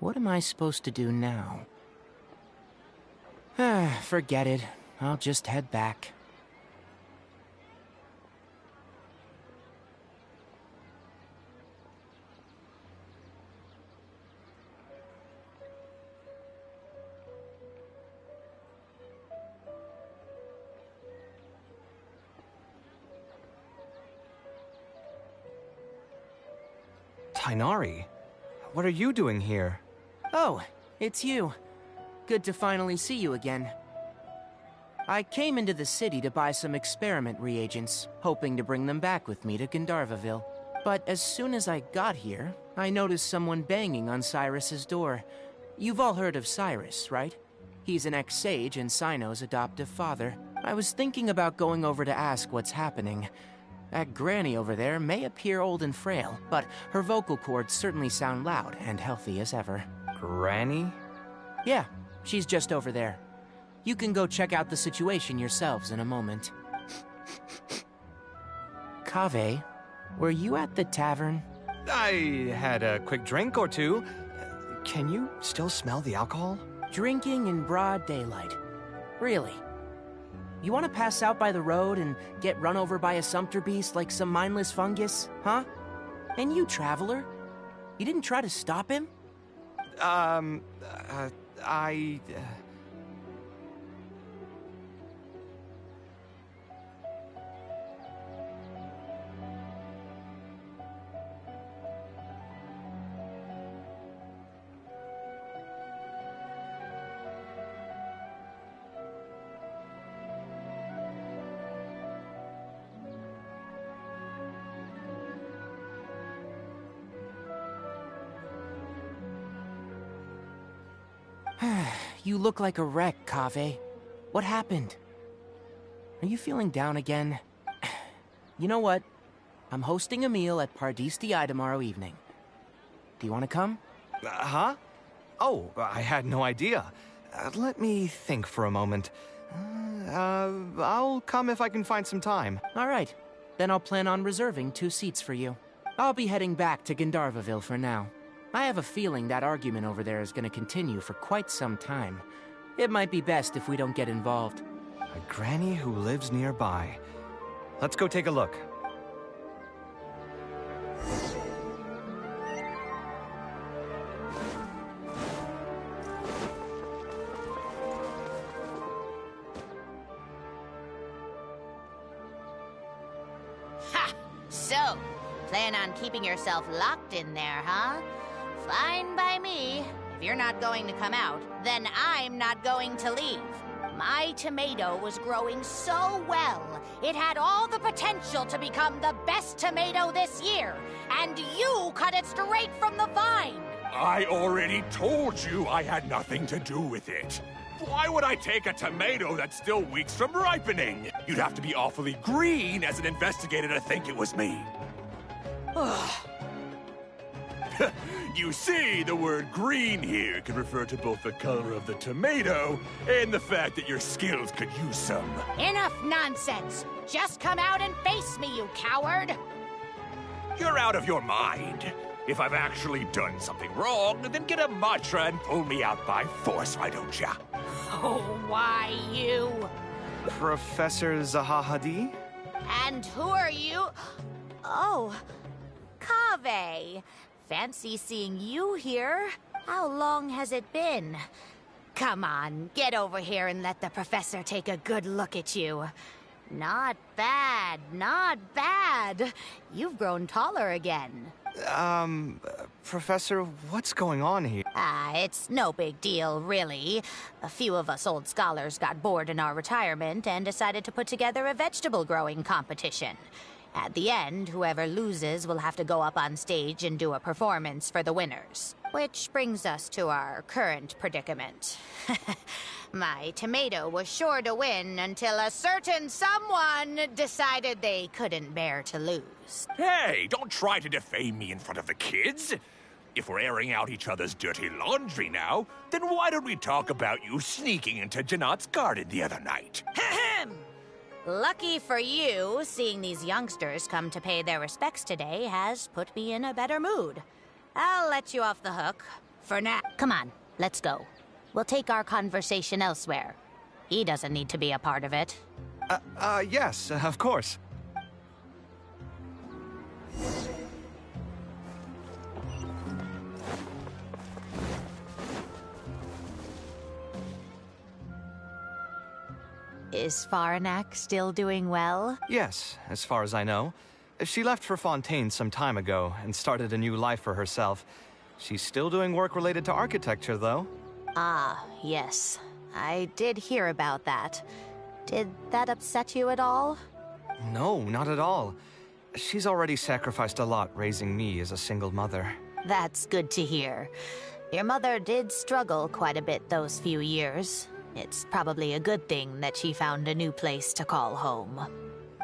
What am I supposed to do now? Forget it. I'll just head back. Tainari, what are you doing here? Oh, it's you. Good to finally see you again. I came into the city to buy some experiment reagents, hoping to bring them back with me to Gandharvaville. But as soon as I got here, I noticed someone banging on Cyrus's door. You've all heard of Cyrus, right? He's an ex-sage and Sino's adoptive father. I was thinking about going over to ask what's happening. That granny over there may appear old and frail, but her vocal cords certainly sound loud and healthy as ever. Granny? Yeah, she's just over there. You can go check out the situation yourselves in a moment. Kaveh, were you at the tavern? I had a quick drink or two. Can you still smell the alcohol? Drinking in broad daylight. Really? You want to pass out by the road and get run over by a sumpter beast like some mindless fungus, huh? And you, traveler? You didn't try to stop him? You look like a wreck, Kaveh. What happened? Are you feeling down again? You know what? I'm hosting a meal at Pardistii tomorrow evening. Do you want to come? Huh? Oh, I had no idea. Let me think for a moment. I'll come if I can find some time. All right. Then I'll plan on reserving 2 seats for you. I'll be heading back to Gandharvaville for now. I have a feeling that argument over there is going to continue for quite some time. It might be best if we don't get involved. A granny who lives nearby. Let's go take a look. So, plan on keeping yourself locked in there, huh? Fine by me. If you're not going to come out, then I'm not going to leave. My tomato was growing so well, it had all the potential to become the best tomato this year, and you cut it straight from the vine! I already told you I had nothing to do with it. Why would I take a tomato that's still weeks from ripening? You'd have to be awfully green as an investigator to think it was me. You see, the word green here can refer to both the color of the tomato and the fact that your skills could use some. Enough nonsense! Just come out and face me, you coward! You're out of your mind. If I've actually done something wrong, then get a mantra and pull me out by force, why don't ya? Oh, why you? Professor Zahahadi? And who are you? Oh, Kaveh. Fancy seeing you here. How long has it been? Come on, get over here and let the professor take a good look at you. Not bad, not bad. You've grown taller again. Professor, what's going on here? It's no big deal, really. A few of us old scholars got bored in our retirement and decided to put together a vegetable growing competition. At the end, whoever loses will have to go up on stage and do a performance for the winners. Which brings us to our current predicament. My tomato was sure to win until a certain someone decided they couldn't bear to lose. Hey, don't try to defame me in front of the kids. If we're airing out each other's dirty laundry now, then why don't we talk about you sneaking into Janat's garden the other night? Lucky for you, seeing these youngsters come to pay their respects today has put me in a better mood. I'll let you off the hook. For now. Come on, let's go. We'll take our conversation elsewhere. He doesn't need to be a part of it. Yes, of course. Is Faranak still doing well? Yes, as far as I know. She left for Fontaine some time ago and started a new life for herself. She's still doing work related to architecture, though. Ah, yes. I did hear about that. Did that upset you at all? No, not at all. She's already sacrificed a lot raising me as a single mother. That's good to hear. Your mother did struggle quite a bit those few years. It's probably a good thing that she found a new place to call home.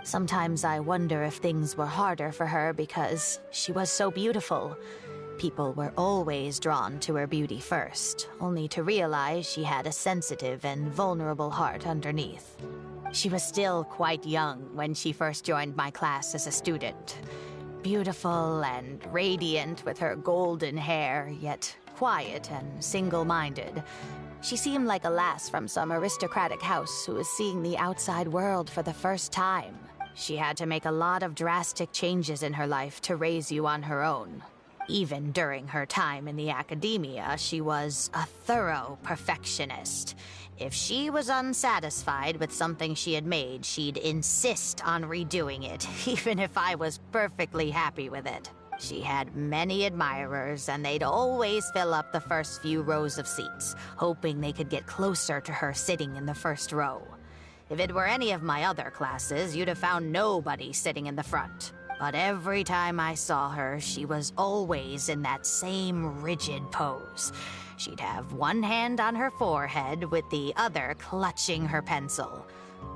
Sometimes I wonder if things were harder for her because she was so beautiful. People were always drawn to her beauty first, only to realize she had a sensitive and vulnerable heart underneath. She was still quite young when she first joined my class as a student. Beautiful and radiant with her golden hair, yet quiet and single-minded. She seemed like a lass from some aristocratic house who was seeing the outside world for the first time. She had to make a lot of drastic changes in her life to raise you on her own. Even during her time in the academia, she was a thorough perfectionist. If she was unsatisfied with something she had made, she'd insist on redoing it, even if I was perfectly happy with it. She had many admirers, and they'd always fill up the first few rows of seats, hoping they could get closer to her sitting in the first row. If it were any of my other classes, you'd have found nobody sitting in the front. But every time I saw her, she was always in that same rigid pose. She'd have one hand on her forehead with the other clutching her pencil.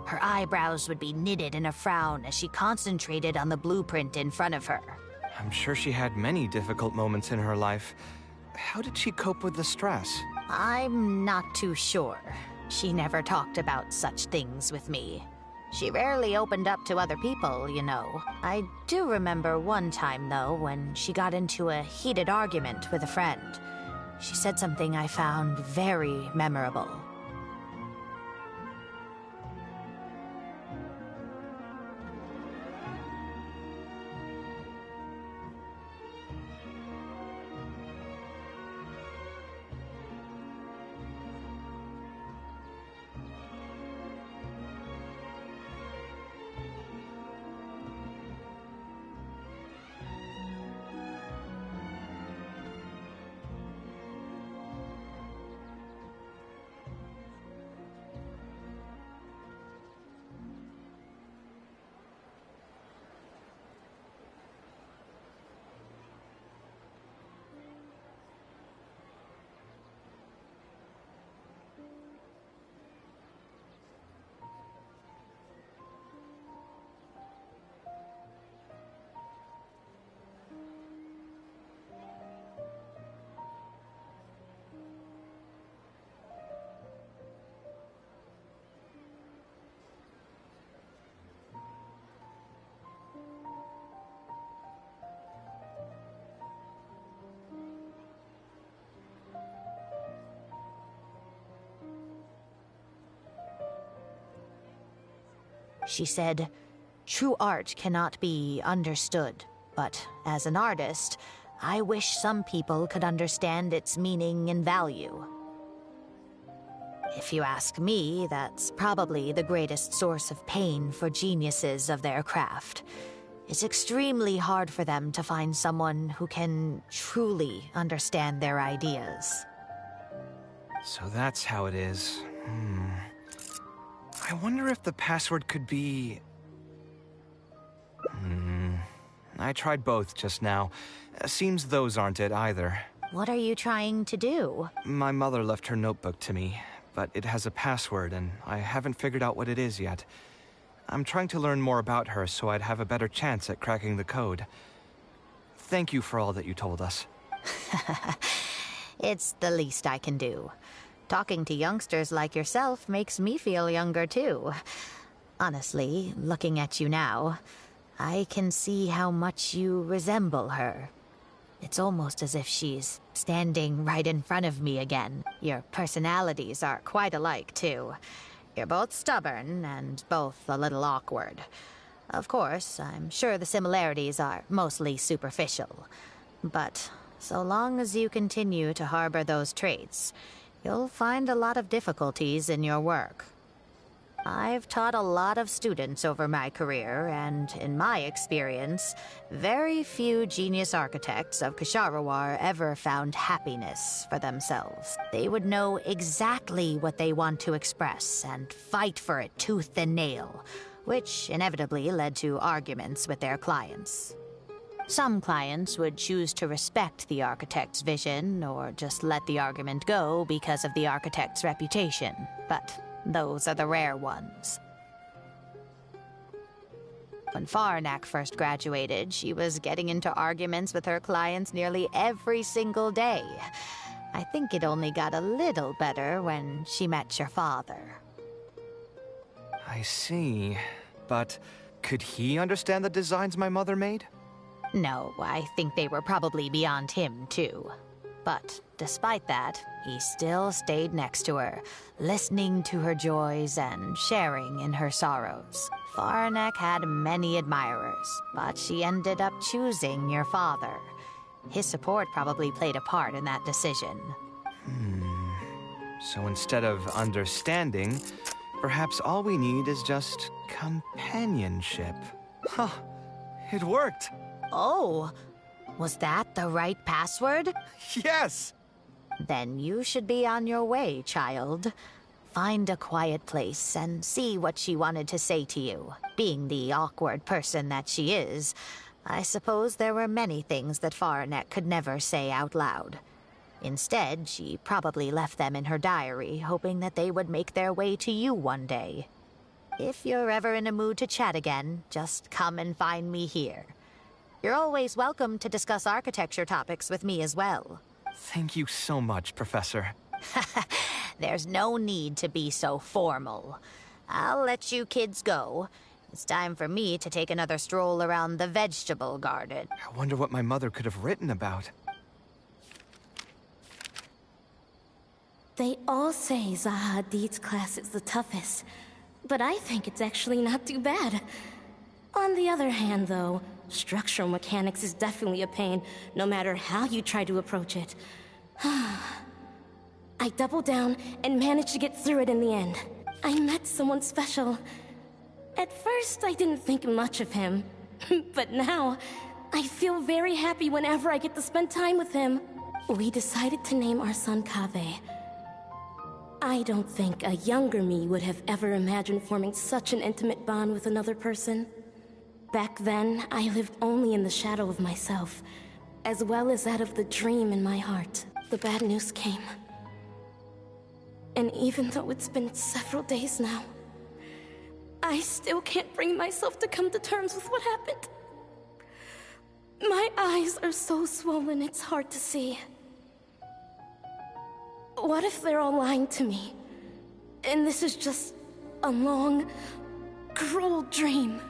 Her eyebrows would be knitted in a frown as she concentrated on the blueprint in front of her. I'm sure she had many difficult moments in her life. How did she cope with the stress? I'm not too sure. She never talked about such things with me. She rarely opened up to other people, you know. I do remember one time, though, when she got into a heated argument with a friend. She said something I found very memorable. She said, "True art cannot be understood, but as an artist, I wish some people could understand its meaning and value." If you ask me, that's probably the greatest source of pain for geniuses of their craft. It's extremely hard for them to find someone who can truly understand their ideas. So that's how it is. I wonder if the password could be... I tried both just now. Seems those aren't it either. What are you trying to do? My mother left her notebook to me, but it has a password, and I haven't figured out what it is yet. I'm trying to learn more about her so I'd have a better chance at cracking the code. Thank you for all that you told us. It's the least I can do. Talking to youngsters like yourself makes me feel younger, too. Honestly, looking at you now, I can see how much you resemble her. It's almost as if she's standing right in front of me again. Your personalities are quite alike, too. You're both stubborn and both a little awkward. Of course, I'm sure the similarities are mostly superficial. But so long as you continue to harbor those traits, you'll find a lot of difficulties in your work. I've taught a lot of students over my career, and in my experience, very few genius architects of Ksharawar ever found happiness for themselves. They would know exactly what they want to express and fight for it tooth and nail, which inevitably led to arguments with their clients. Some clients would choose to respect the architect's vision or just let the argument go because of the architect's reputation, but those are the rare ones. When Faranak first graduated, she was getting into arguments with her clients nearly every single day. I think it only got a little better when she met your father. I see. But could he understand the designs my mother made? No, I think they were probably beyond him, too. But despite that, he still stayed next to her, listening to her joys and sharing in her sorrows. Faranek had many admirers, but she ended up choosing your father. His support probably played a part in that decision. So instead of understanding, perhaps all we need is just companionship. Huh, it worked! Oh, was that the right password? Yes! Then you should be on your way, child. Find a quiet place and see what she wanted to say to you. Being the awkward person that she is, I suppose there were many things that Faranek could never say out loud. Instead, she probably left them in her diary, hoping that they would make their way to you one day. If you're ever in a mood to chat again, just come and find me here. You're always welcome to discuss architecture topics with me as well. Thank you so much, Professor. There's no need to be so formal. I'll let you kids go. It's time for me to take another stroll around the vegetable garden. I wonder what my mother could have written about. They all say Zaha Hadid's class is the toughest, but I think it's actually not too bad. On the other hand, though, structural mechanics is definitely a pain, no matter how you try to approach it. I doubled down and managed to get through it in the end. I met someone special. At first, I didn't think much of him, but now, I feel very happy whenever I get to spend time with him. We decided to name our son Kaveh. I don't think a younger me would have ever imagined forming such an intimate bond with another person. Back then, I lived only in the shadow of myself, as well as that of the dream in my heart. The bad news came. And even though it's been several days now, I still can't bring myself to come to terms with what happened. My eyes are so swollen it's hard to see. What if they're all lying to me? And this is just a long, cruel dream.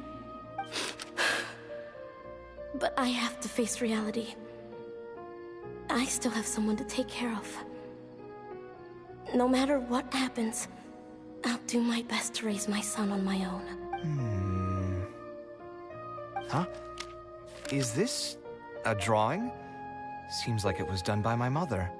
But I have to face reality. I still have someone to take care of. No matter what happens, I'll do my best to raise my son on my own. Huh? Is this a drawing? Seems like it was done by my mother.